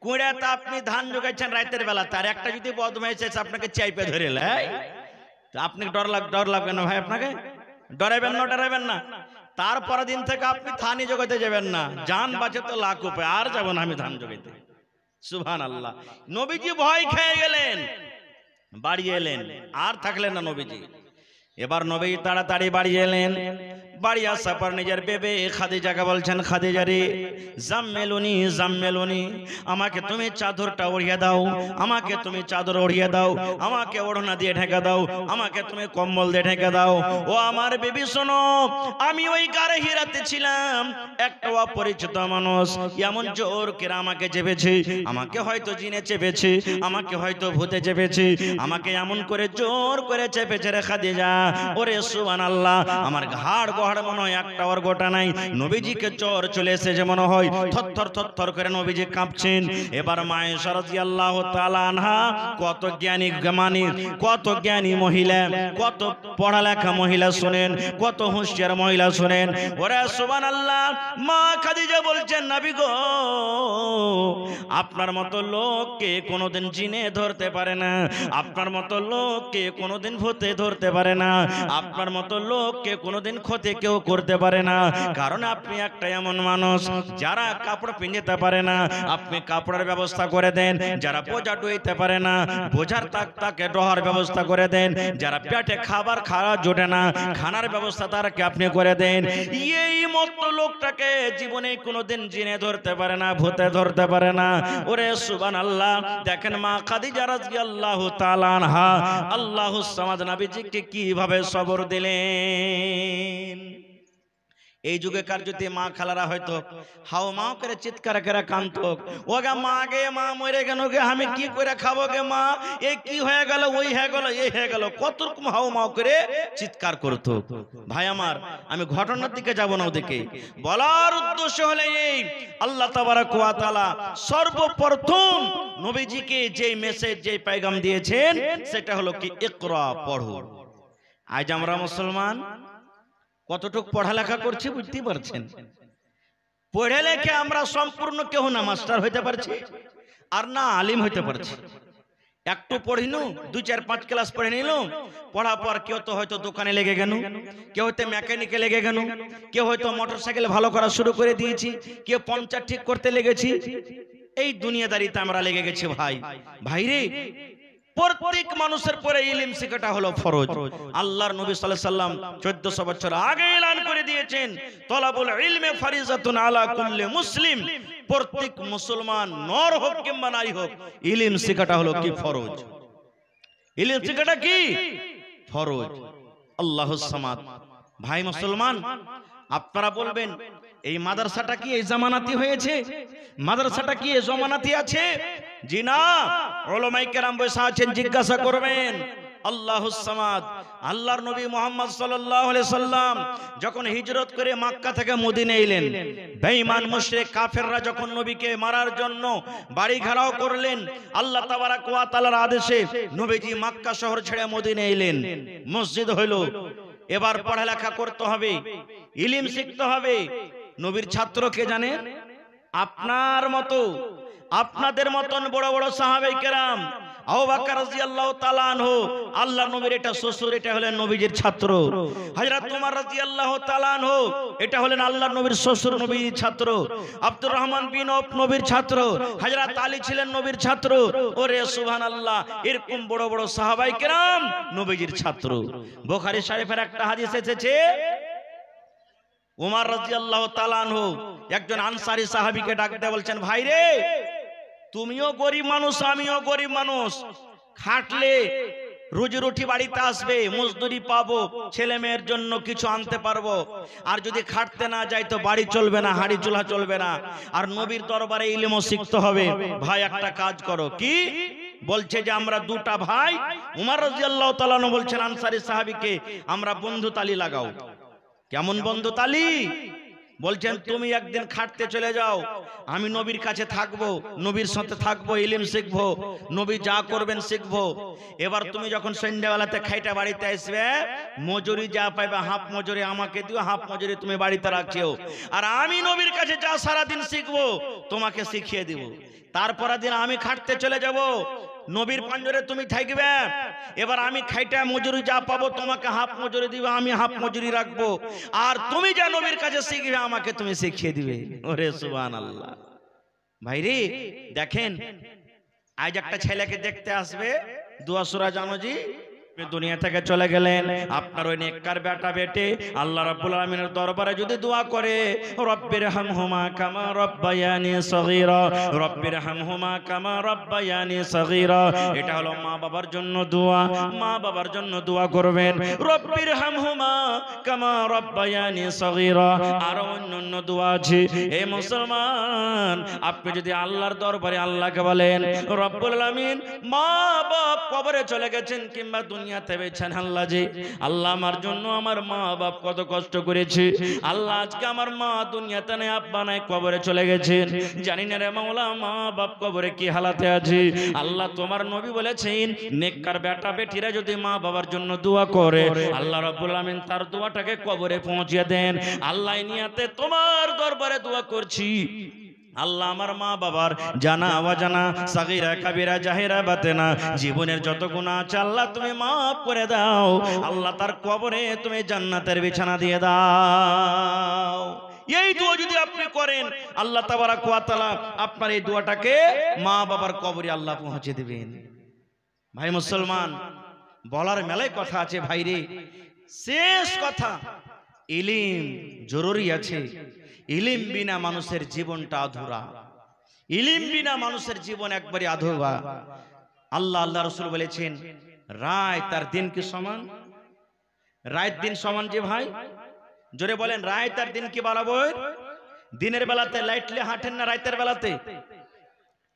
কুইড়াতে আপনি ধান জোগাইছেন রাতের বেলা, তার একটা যদি বদমাইশ এসে আপনাকে চাইপে ধরে লাই, আপনি ডর লাগবে না ভাই? আপনাকে ডরাইবেন না, ডরাইবেন না। তারপরের দিন থেকে আপনি ধানই জোগাইতে যাবেন না, জান বাঁচে তো লাখ উপায়, আর যাবো না আমি ধান জোগাইতে। সুবহানাল্লাহ। নবীজি ভয় খেয়ে গেলেন, বাড়ি এলেন, আর থাকলেন না নবীজি। এবার নবী তাড়াতাড়ি বাড়ি এলেন। বাড়ি আসার পর নিজের বেবে খাদিজাকে বলছেন, খাদিজা রে, জাম্মেলুনি জাম্মেলুনি, আমাকে তুমি চাদরটা ওড়িয়ে দাও, আমাকে তুমি চাদর ওড়িয়ে দাও, আমাকে ওড়না দিয়ে ঢেকে দাও, আমাকে তুমি কম্বল দিয়ে ঢেকে দাও। ও আমার বেবি শোনো, আমি ওই গারে হিরাতে ছিলাম, একটা অপরিচিত মানুষ এমন জোর করে আমাকে চেপেছে, আমাকে হয়তো জিনে চেপেছে, আমাকে হয়তো ভূতে চেপেছে, আমাকে এমন করে জোর করে চেপেছে রে খাদিজা। ওরে সুবহানাল্লাহ, আমার ঘাড় গহাড় মনে হয় একটা ওর গোটা নাই। নবীজিকে জ্বর চলে এসেছে মনে হয়, থরথর থরথর করে নবীজি কাঁপছেন। এবার মা আয়েশা রাদিয়াল্লাহু তাআলা আনহা, কত জ্ঞানী জ্ঞানী, কত জ্ঞানী মহিলা, কত পড়ালেখা মহিলা শুনেন, কত হুঁশিয়ার মহিলা শুনেন। ওরে সুবহানাল্লাহ, মা খাদিজা বলছেন, নবী গো, আপনার মতো লোককে কোনোদিন জিনে ধরতে পারে না, আপনার মতো লোককে কোনোদিন ভূতে ধরতে পারে না, আপনার মতো লোককে কোনোদিন ক্ষতি কেউ করতে পারে না। কারণ আপনি একটা এমন মানুষ যারা কাপড় পিনতে পারে না, আপনি কাপড়ের ব্যবস্থা করে দেন। যারা বোঝা ডুইতে পারে না, বোঝার তাকে ডহার ব্যবস্থা করে দেন। যারা পেটে খাবার খাওয়া জোটে না, খানার ব্যবস্থা তারকে আপনি করে দেন। এই মতো লোকটাকে জীবনে কোনোদিন জিনে ধরতে পারে না, ভূতে ধরতে পারে না। ওরে সুবহানাল্লাহ, দেখেন মা খাদিজা রাদিয়াল্লাহু তাআলা আনহা আল্লাহুস সামাদ নবীজিকে কিভাবে সবর দিলেন। এই যুগেকার যদি মা খালারা হয়তো হাও মাও করে চিৎকার করে কাঁদত, ওগা মা গে, মা মরে গেল গে, আমি কি করে খাবো গে মা, এই কি হয়ে গেল, ওই হয়ে গেল, এই হয়ে গেল, কত রকম হাও মাও করে চিৎকার করতো। ভাই আমার, আমি ঘটনার দিকে যাব না, ওদিকে বলার উদ্দেশ্য হলো এই, আল্লাহ তাবারক ওয়া তাআলা সর্বপ্রথম নবীজিকে যে মেসেজ, যে পেগাম দিয়েছেন, সেটা হলো কি ইকরা, পড়ো। আজ আমরা মুসলমান কতটুক পড়ালেখা করছি বুঝতে পারছেন? পড়ে লেখে আমরা সম্পূর্ণ কেউ না মাস্টার হইতে পারছি, আর না আলিম হইতে পারছি। একটু পড়িনু, 2-4-5 ক্লাস পড়ে নিলাম, পড়ার পর কেউ তো হয়তো দোকানে লেগে গেল, কেউ হয়তো মেকানিকে লেগে গেল, কেউ হয়তো মোটরসাইকেল ভালো করা শুরু করে দিয়েছি, কেউ পাংচার ঠিক করতে লেগেছি। এই দুনিয়াদারিতে আমরা লেগে গেছি ভাই। ভাইরে, প্রত্যেক মানুষের পরে ইলম শেখাটা হলো ফরজ। আল্লাহর নবী সাল্লাল্লাহু আলাইহি সাল্লাম 1400 বছর আগে এলান করে দিয়েছেন, তলাবুল ইলমি ফারিজাতুন আলা কুল্লি মুসলিম। প্রত্যেক মুসলমান, নর হোক কিংবা নারী হোক, ইলম শেখাটা হলো কি ফরজ। ইলম শেখাটা কি ফরজ। আল্লাহুস সামাদ। ভাই মুসলমান, আপনারা বলবেন, এই মাদ্রাসাটা কি এই জামানাতি হয়েছে? মাদ্রাসাটা কি এই জামানাতি আছে? জি না, উলামায়ে কেরাম বসে আছেন, জিজ্ঞাসা করবেন আল্লাহুস সামাদ। আল্লাহর নবী মুহাম্মদ সাল্লাল্লাহু আলাইহি সাল্লাম যখন হিজরত করে মক্কা থেকে মদিনা এলেন, বেঈমান মুশরিক কাফেররা যখন নবীকে মারার জন্য বাড়ি ঘেরাও করলেন, আল্লাহ তাবারাক ওয়া তাআলার আদেশে নবীজি মক্কা শহর ছেড়ে মদিনা এলেন। মসজিদ হইল, এবার পড়ালেখা করতে হবে, ইলম শিখতে হবে। নবীর ছাত্র কে জানে? আপনার মতো, আপনাদের মতন বড় বড় সাহাবায়ে কেরাম। আবু বকর রাদিয়াল্লাহু তাআলা আনহু, আল্লাহ নবীর এটা শ্বশুর, এটা হলেন নবীজির ছাত্র। হযরত ওমর রাদিয়াল্লাহু তাআলা আনহু, এটা হলেন আল্লাহর নবীর শ্বশুর, নবীর ছাত্র। আব্দুর রহমান বিন আওফ নবীর ছাত্র। হযরত আলী ছিলেন নবীর ছাত্র। ওরে সুবহানাল্লাহ, এরকম বড় বড় সাহাবায়ে কেরাম নবীজির ছাত্র। বুখারী শরীফের একটা হাদিস এসেছে, ওমর রাদিয়াল্লাহু তাআলা আনহু একজন আনসারী সাহাবীকে ডাক দিয়ে বলছেন, ভাই রে, তুমিও গরিব মানুষ, আমিও গরিব মানুষ, খাটলে রুজি রুটি বাড়িতে আসবে, মজদুরি পাবো, ছেলে মেয়ের জন্য কিছু আনতে পারবো। আর যদি খাটতে না যাই তো বাড়ি চলবে না, হাড়ি চুলা চলবে না। আর নবীর দরবারে ইলমও শিখতে হবে। ভাই একটা কাজ করো। কি বলছে? যে আমরা দুটা ভাই, উমর রাদিয়াল্লাহু তাআলা আনহু বলছেন আনসারী সাহাবীকে, আমরা বন্ধু তালি লাগাও। কেমন বন্ধু তালি? বলছেন তুমি একদিন খাটতে চলে যাও, আমি নবীর কাছে থাকবো, নবীর সাথে থাকবো, ইলম শিখবো, নবী যা করবেন শিখবো। এবার তুমি যখন সন্ধ্যাবেলাতে খাইটা বাড়িতে আসবে, মজুরি যা পাইবে হাফ মজুরি আমাকে দিও, হাফ মজুরি তুমি বাড়িতে রাখিও। আর আমি নবীর কাছে যা সারাদিন শিখবো তোমাকে শিখিয়ে দিব। তারপর দিন আমি খাটতে চলে যাব, নবীর পাঞ্জরে তুমি থাকবে। এবার আমি খাইটা মজুরি যা পাবো তোমাকে হাফ মজুরি দিবে, আমি হাফ মজুরি রাখবো। আর তুমি যা নবীর কাছে শিখবে আমাকে তুমি শিখিয়ে দিবে। ওরে সুবহানাল্লাহ। ভাইরে দেখেন, আজ একটা ছেলেকে দেখতে আসবে, দুয়া সূরা জানো জি, দুনিয়া থেকে চলে গেলেন, আপনার ওই নেককার বেটা বেটে আল্লাহ রাব্বুল আলামিনের দরবারে যদি দোয়া করে, রব্বির হামহুমা কামা রব্বায়ানি সগীরা, রব্বির হামহুমা কামা রব্বায়ানি সগীরা, এটা হলো মা বাবার জন্য দোয়া। মা বাবার জন্য দোয়া করবেন, রব্বির হামহুমা কামা রব্বায়ানি সগীরা। আর অন্যান্য দোয়া আছে। হে মুসলমান, আপনি যদি আল্লাহর দরবারে আল্লাহকে বলেন, রব্বুল আলামিন মা বাপ কবরে চলে গেছেন কিংবা দুনিয়াতে বেছেন, আল্লাহ জি, আল্লাহ আমার জন্য আমার মা বাপ কত কষ্ট করেছে, আল্লাহ আজকে আমার মা দুনিয়াতে নেই, আব্বা নাই, কবরে চলে গেছেন, জানি না রে মাওলা মা বাপ কবরে কি হালাতে আছে। আল্লাহ তোমার নবী বলেছেন, নেককার বেটা বেটিরা যদি মা বাবার জন্য দোয়া করে, আল্লাহ রাব্বুল আমিন তার দোয়াটাকে কবরে পৌঁছে দেন। আল্লাহ নিয়াতে তোমার দরবারে দোয়া করছি, আল্লাহ আমার মা বাবার জানা অজানা, সাগীরা কাবীরা জাহিরা বাতেনা জীবনের যত গুনাহ আছে আল্লাহ তুমি মাফ করে দাও। আল্লাহ তার কবরে তুমি জান্নাতের বিছানা দিয়ে দাও। এই দোয়া যদি আপনি করেন, আল্লাহ তাবারাক ওয়া তাআলা আপনার এই দোয়াটাকে মা বাবার কবরে আল্লাহ পৌঁছে দিবেন। ভাই মুসলমান, বলার মেলায় কথা আছে ভাইরে, শেষ কথা, ইলম জরুরি আছে। ইলম বিনা মানুষের জীবনটা আধুরা, ইলম বিনা মানুষের জীবন একবারে আধুরা। আল্লাহ রাসূল বলেছেন, রাত আর দিন কি সমান? রাত দিন সমান যে ভাই, জোরে বলেন, রাত আর দিন কি বরাবর? দিনের বেলাতে লাইটলে হাঁটেন না রাতের বেলাতে?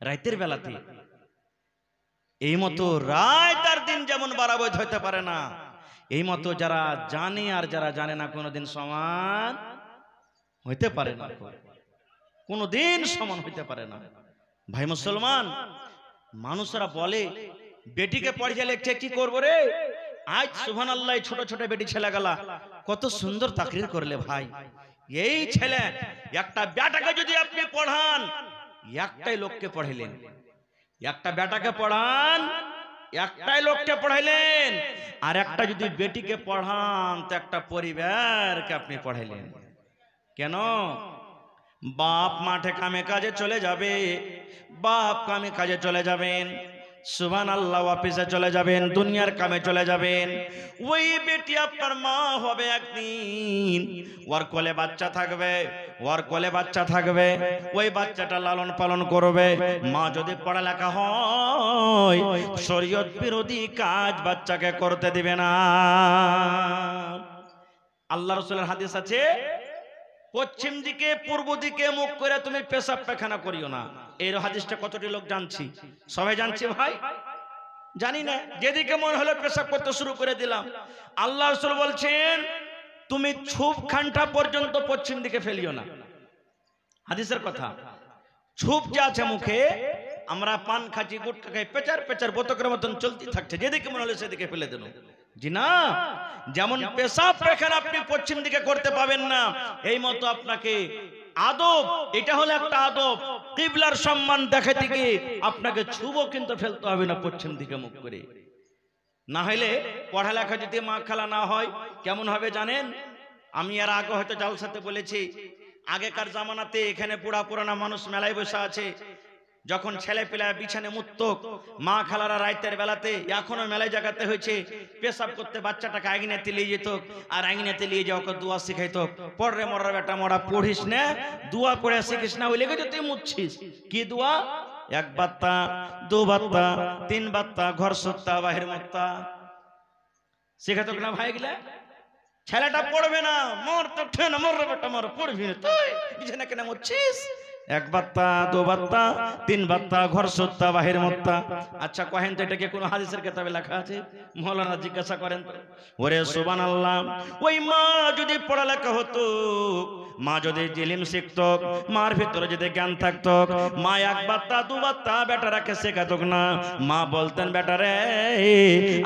রাতের বেলাতে। এই মতো রাত আর দিন যেমন বরাবর হইতে পারে না, এই মতো যারা জানে আর যারা জানে না কোনোদিন সমান হইতে পারে না, কোনোদিন সমান হইতে পারে না। ভাই মুসলমান, মানুষরা বলে বেটিকে পড়িয়ে লেখছে কি করবো রে, আজ সুবহানাল্লাহ ছোট ছোট বেটি ছেলেগুলা কত সুন্দর তাকরীর করলে। ভাই এই ছেলে একটা বেটাকে যদি আপনি পড়ান, একটাই লোককে পড়াইলেন, একটা বেটাকে পড়ান একটাই লোককে পড়াইলেন, আর একটা যদি বেটিকে পড়ান তো একটা পরিবারকে আপনি পড়াইলেন। কেন? বাপ মাঠে কামে কাজে চলে যাবে, বাপ কামে কাজে চলে যাবেন, সুবহানাল্লাহ অফিসে চলে যাবেন, দুনিয়ার কামে চলে যাবেন। ওই বেটি আপনার মা হবে একদিন, ওর কোলে বাচ্চা থাকবে, ওর কোলে বাচ্চা থাকবে, ওই বাচ্চাটা লালন পালন করবে। মা যদি পড়ালেখা হয়, শরীয়ত বিরোধী কাজ বাচ্চাকে করতে দিবে না। আল্লাহ রাসূলের হাদিস আছে, পশ্চিম দিকে পূর্ব দিকে মুখ করে তুমি পেশাব পায়খানা করিও না। এই হাদিসটা কতটি লোক জানছি? সবাই জানছি ভাই? জানি না, যেদিকে মন হলো পেশাব করতে শুরু করে দিলাম। আল্লাহ রাসূল বলছেন তুমি ছুপ খানটা পর্যন্ত পশ্চিম দিকে ফেলিও না। হাদিসের কথা, ছুপ যে আছে মুখে, আমরা পান খাচ্ছি, গুটখা খাই, পেচার পেচার বতকের মতন চলতে থাকছে, যেদিকে মনে হলো সেদিকে ফেলে দেন। জি না, যেমন পেশাব পায়খানা আপনি পশ্চিম দিকে করতে পাবেন না, এই মতো আপনাকে আদব, এটা হলো একটা আদব, কিবলার সম্মান দেখাতে গিয়ে আপনাকে ছুবও কিন্তু ফেলতে হবে না পশ্চিম দিকে মুখ করে। না হলে পড়ালেখা যদি মা খেলা না হয় কেমন হবে জানেন? আমি এর আগে হয়তো জালসাতে বলেছি, আগেকার জামানাতে এখানে পুরানা মানুষ মেলায় বসে আছে, যখন ছেলে পেলা বিছানে মুত্তক, মা খালারা রাইতের বেলাতে, এখনো মেলায় জায়গাতে হয়েছে, পেশাব করতে বাচ্চাটাকে আঙিনাতে নিয়ে যেত, আর আঙিনাতে নিয়ে যাওয়া ওকে দোয়া শিখাইত, পড়রে মরার বেটা মরা পড়িস না, দোয়া পড়ে শিখিস না, ওই লেগে তো তুই মুচ্ছিস। কি দোয়া? এক বাত্তা, দু বাত্তা, তিন বাত্তা, ঘর সত্তা, বাহির মুত্তা শিখাইত না ভাই গিলা। ছেলেটা পড়বে না, মর তো ঠেন, মররে বেটা মর, পড়বি না তুই, বিছানা কেন মুচ্ছিস? এক বাত্তা, দু বাত্তা, তিন বাত্তা, ঘর সত্তা, বাহির মুত্তা। আচ্ছা কহেন তো এটা কি কোনো হাদিসের কিতাবে লেখা আছে? মাওলানা জিজ্ঞাসা করেন তো। ওরে সুবহানাল্লাহ, ওই মা যদি পড়ালেখা হতো, মা যদি ইলম শিখতো, মার ভিতরে যদি জ্ঞান থাকতো, মা এক বাত্তা দু বাত্তা বেটারাকে শেখাতো না। মা বলতেন বেটারে,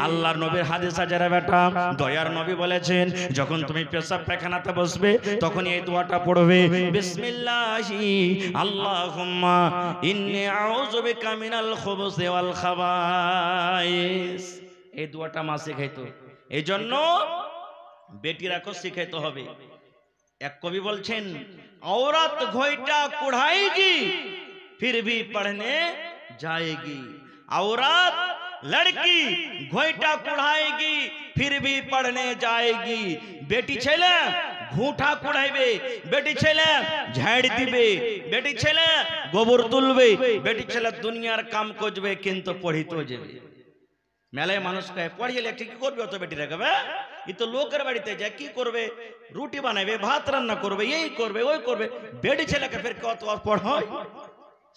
আল্লাহর নবীর হাদিস আছে রে বেটা, দয়ার নবী বলেছেন যখন তুমি পেশাব পায়খানাতে বসবে তখন এই দোয়াটা পড়বে, বিসমিল্লাহি আল্লাহুম্মা ইন্নী আউযু বিকা মিনাল খুবুসি ওয়াল খাবাইস। এই দোয়াটা মা শেখাইতো, এই জন্য বেটিরাকে শিখাইতে হবে। এক কবি বলছেন, औरत घोइटा कुढ़ाएगी फिर भी पढ़ने जाएगी। औरत लड़की घोइटा कुढ़ाएगी फिर भी पढ़ने जाएगी। बेटी छेले घूठा कुढ़ाइबे, बेटी छेले झाड़ दिबे, बेटी छेले गोबर तुलबे, बेटी छेले दुनियार काम करबे किन्तु पढ़ितो जाबे। মেলায় মানুষ কয় পড়িয়ে লেখে কি করবে অত বেটি রাখবে, ই তো লোকের বাড়িতে যায় কি করবে, রুটি বানাবে, ভাত রান্না করবে, এই করবে ওই করবে, বেটি ছেলেকে ফের কত পড়ায়।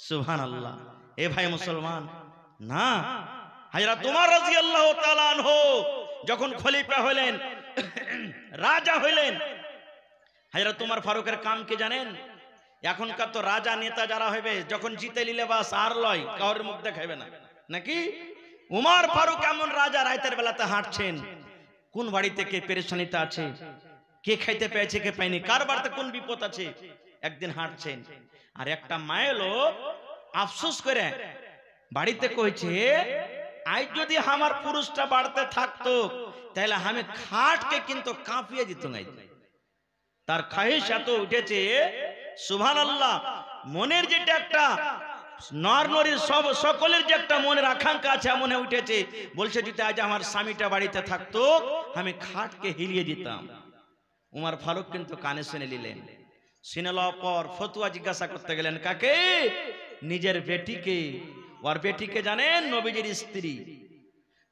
সুবহানাল্লাহ। এ ভাই মুসলমান, না হযরত ওমর রাদিয়াল্লাহু তাআলা আনহু যখন খলিফা হলেন, রাজা হলেন, হযরত ওমর ফারুকের কাম কি জানেন? এখনকার তো রাজা নেতা যারা হবে যখন জিতে নিলে বাস আর লয়, কাউর মুখ দেখাবে না নাকি? উমর ফারুক এমন রাজা, রাতের বেলাতে হাঁটছেন, কোন বাড়িতে কে পেরেশানিতে আছে, কে খাইতে পেয়েছে কে পায়নি, কার বাড়িতে কোন বিপদ আছে, একদিন হাঁটছেন আর একটা মায়ের লোক আফসোস করে বাড়িতে কইছে, আজ যদি আমার পুরুষটা বাড়তে থাকতো তাহলে আমি খাটকে কিন্তু কাঁপিয়ে দিত না। তার খাহিশ এত উঠেছে, সুবহানাল্লাহ, মনের যেটা একটা নর নরীর সব সকলের যে একটা মনের আকাঙ্ক্ষা আছে মনে উঠেছে, বলছে যদি আজ আমার স্বামীটা বাড়িতে থাকতো আমি খাটকে হিলিয়ে দিতাম। উমর ফারুক কিন্তু কানে শুনে নিলেন, শুনে লওয়ার পর ফতুয়া জিজ্ঞাসা করতে গেলেন কাকে? নিজের বেটিকে। ওর বেটিকে জানেন? নবীজির স্ত্রী।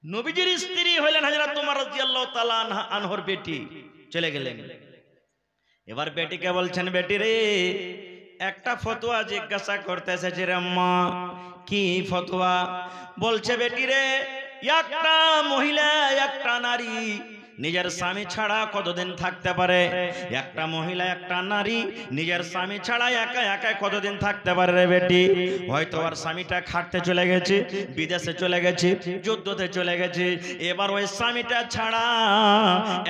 নবীজির স্ত্রী হলেন হযরত ওমর রাদিয়াল্লাহু তাআলা আনহুর বেটি। চলে গেলেন, এবার বেটিকে বলছেন, বেটি রে একটা ফতোয়া জিজ্ঞাসা করতেছে যে রে মা। কি ফতোয়া? বলছে বেটি রে, একটা মহিলা একটা নারী নিজের স্বামী ছাড়া কতদিন থাকতে পারে? একটা মহিলা একটা নারী নিজের স্বামী ছাড়া একা একা কতদিন থাকতে পারে রে বেটি? হয়তো আর স্বামীটা খাটতে চলে গেছে, বিদেশে চলে গেছে, যুদ্ধতে চলে গেছে, এবার ওই স্বামীটা ছাড়া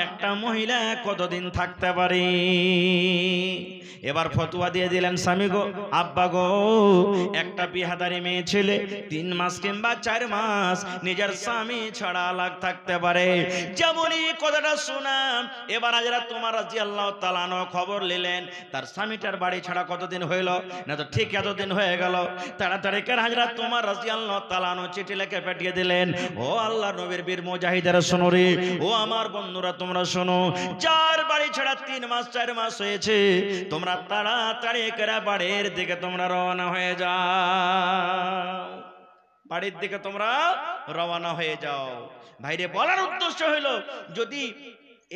একটা মহিলা কতদিন থাকতে পারে? এবার ফতোয়া দিয়ে দিলেন, স্বামী গো, আব্বা গো, একটা বিহাদারি মেয়ে ছেলে 3 মাস কিংবা 4 মাস নিজের স্বামী ছাড়া আলাদা থাকতে পারে। যেমনই কথাটা শুনাম, এবার হযরত ওমর রাদিয়াল্লাহু তাআলা খবর নিলেন তার স্বামীটার বাড়ি ছাড়া কতদিন হইল, না তো ঠিক এতদিন হয়ে গেল। তাড়াতাড়ি করে হযরত ওমর রাদিয়াল্লাহু তাআলা চিঠি লিখে পাঠিয়ে দিলেন, ও আল্লাহর নবীর বীর মুজাহিদেরা শোনো রে, ও আমার বন্ধুরা তোমরা শোনো, যার বাড়ি ছাড়া 3 মাস 4 মাস হয়েছে তোমরা তাড়াতাড়ি করে বাড়ির দিকে তোমরা রওনা হয়ে যাও, বাড়ির দিকে তোমরা রওনা হয়ে যাও। ভাইরে বলার উদ্দেশ্য হলো, যদি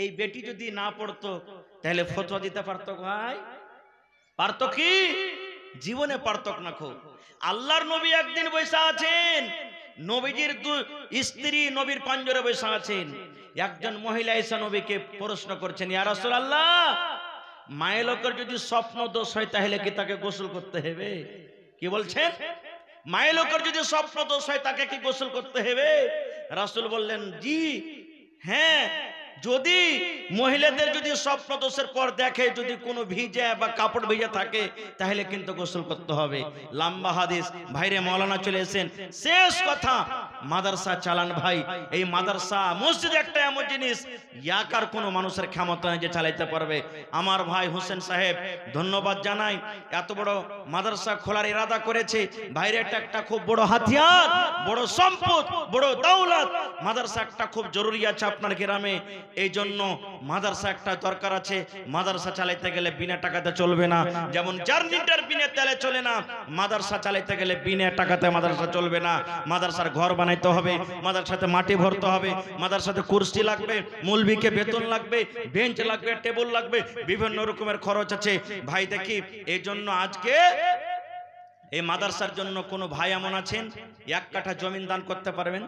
এই বেটি যদি না পড়তো তাহলে ফতোয়া দিতে পারতো ভাই? পারতো কি? জীবনে পারতো না। খুব আল্লাহর নবী একদিন বসে আছেন, নবীজির স্ত্রী নবীর পাঞ্জরে বসে আছেন, একজন মহিলা এসে নবীকে প্রশ্ন করছেন, ইয়া রাসূলুল্লাহ, মায়ের লোকের যদি স্বপ্ন দোষ হয় তাহলে কি তাকে গোসল করতে হবে? কি বলছেন? মায়ের লোকের যদি স্বপ্ন দোষ হয় তাকে কি গোসল করতে হবে? রাসূল বললেন, জি হ্যাঁ, যদি মহিলাদের যদি স্বপ্ন দোষের পর দেখে যদি কোনো ভিজে বা কাপড় ভিজে থাকে তাহলে কিন্তু গোসল করতে হবে। লম্বা হাদিস। ভাইরে মাওলানা চলে এসেছেন, শেষ কথা, মাদ্রাসা চালান ভাই। এই মাদ্রাসা মসজিদ একটা এমন জিনিস ইয়াকার কোনো মানুষের ক্ষমতা নেই যে চালাইতে পারবে। আমার ভাই হোসেন সাহেব ধন্যবাদ জানাই, এত বড় মাদ্রাসা খোলার ইরাদা করেছে। ভাইরে এটা একটা খুব বড় হাতিয়ার, বড় সম্পদ, বড় দৌলত। মাদ্রাসা একটা খুব জরুরি আছে আপনার গ্রামে, এই জন্য মাদ্রাসা একটা দরকার আছে। মাদ্রাসা চালাইতে গেলে বিনা টাকাতে চলবে না, যেমন জার্নিটার বিনা তেলে চলে না, মাদ্রাসা চালাইতে গেলে বিনা টাকাতে মাদ্রাসা চলবে না। মাদ্রাসার ঘর বানাইতে হবে, মাদ্রাসাতে মাটি ভরতে হবে, মাদ্রাসাতে কুরসি লাগবে, মৌলভিকে বেতন লাগবে, বেঞ্চ লাগবে, টেবিল লাগবে, বিভিন্ন রকমের খরচ আছে ভাই। দেখি এই জন্য আজকে এই মাদ্রাসার জন্য কোন ভাই এমন আছেন 1 কাঠা জমিন দান করতে পারবেন?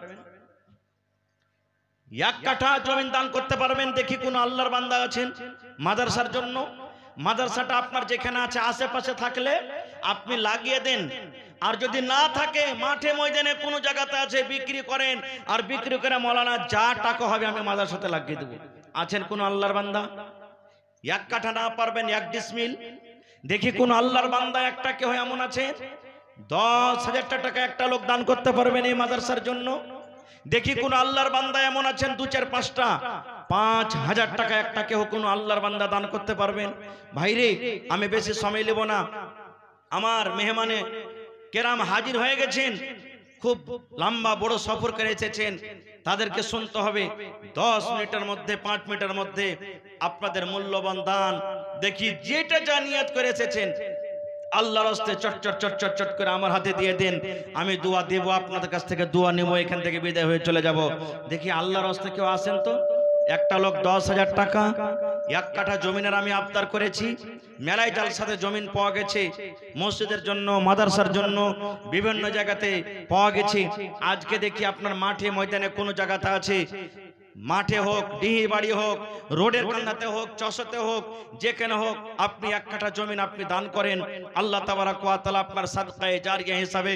1 কাঠা জমিন দান করতে পারবেন? দেখি কোন আল্লাহর বান্দা আছেন মাদ্রাসার জন্য? মাদ্রাসাটা আপনার যেখানে আছে আশেপাশে থাকলে আপনি লাগিয়ে দেন, আর যদি না থাকে মাঠে ময়দানে কোনো জায়গাতে আছে বিক্রি করেন, আর বিক্রি করে মাওলানা যা টাকা হবে আমি মাদ্রাসাতে লাগিয়ে দেব। আছেন কোন আল্লাহর বান্দা? 1 কাঠা না পারবেন 1 ডিসমিল? দেখি কোন আল্লাহর বান্দা একটা কেউ এমন আছে 10,000 টাকা একটা লোক দান করতে পারবেন এই মাদ্রাসার জন্য? দেখি কোন আল্লাহর বান্দা এমন আছেন 2, 4, 5টা 5,000 টাকা একটা কেউ কোন আল্লাহর বান্দা দান করতে পারবেন? ভাইরে আমি বেশি সময় নেব না, আমার মেহমানে কেরাম হাজির হয়ে গেছেন, খুব লম্বা বড় সফর করে এসেছেন, তাদেরকে শুনতে হবে। 10 মিনিটের মধ্যে 5 মিনিটের মধ্যে আপনাদের মূল্যবান দান দেখি যেটা যা নিয়ত করে এসেছেন আল্লাহর রাস্তে চট চট চট চট চট করে আমার হাতে দিয়ে দেন, আমি দোয়া দেব, আপনাদের কাছ থেকে দোয়া নেব, এখান থেকে বিদায় হয়ে চলে যাব। দেখি আল্লাহর রাস্তে কেউ আসেন তো? একটা লোক 10,000 টাকা 1 কাঠা জমিনের আমি আবদার করেছি, মেলায় জালসাতে জমিন পাওয়া গেছে, মসজিদের জন্য, মাদ্রাসার জন্য, বিভিন্ন জায়গাতে পাওয়া গেছে। আজকে দেখি আপনার মাঠে ময়দানে কোনো জায়গাতে আছে, মাঠে হোক, ডিহি বাড়ি হোক, রোডের কান্নাতে হোক, চষতে হোক, যেখানে হোক, আপনি 1 কাঠা জমিন আপনি দান করেন, আল্লাহ তাবারাক ওয়া তাআলা আপনার সাদকায়ে জারিয়া হিসাবে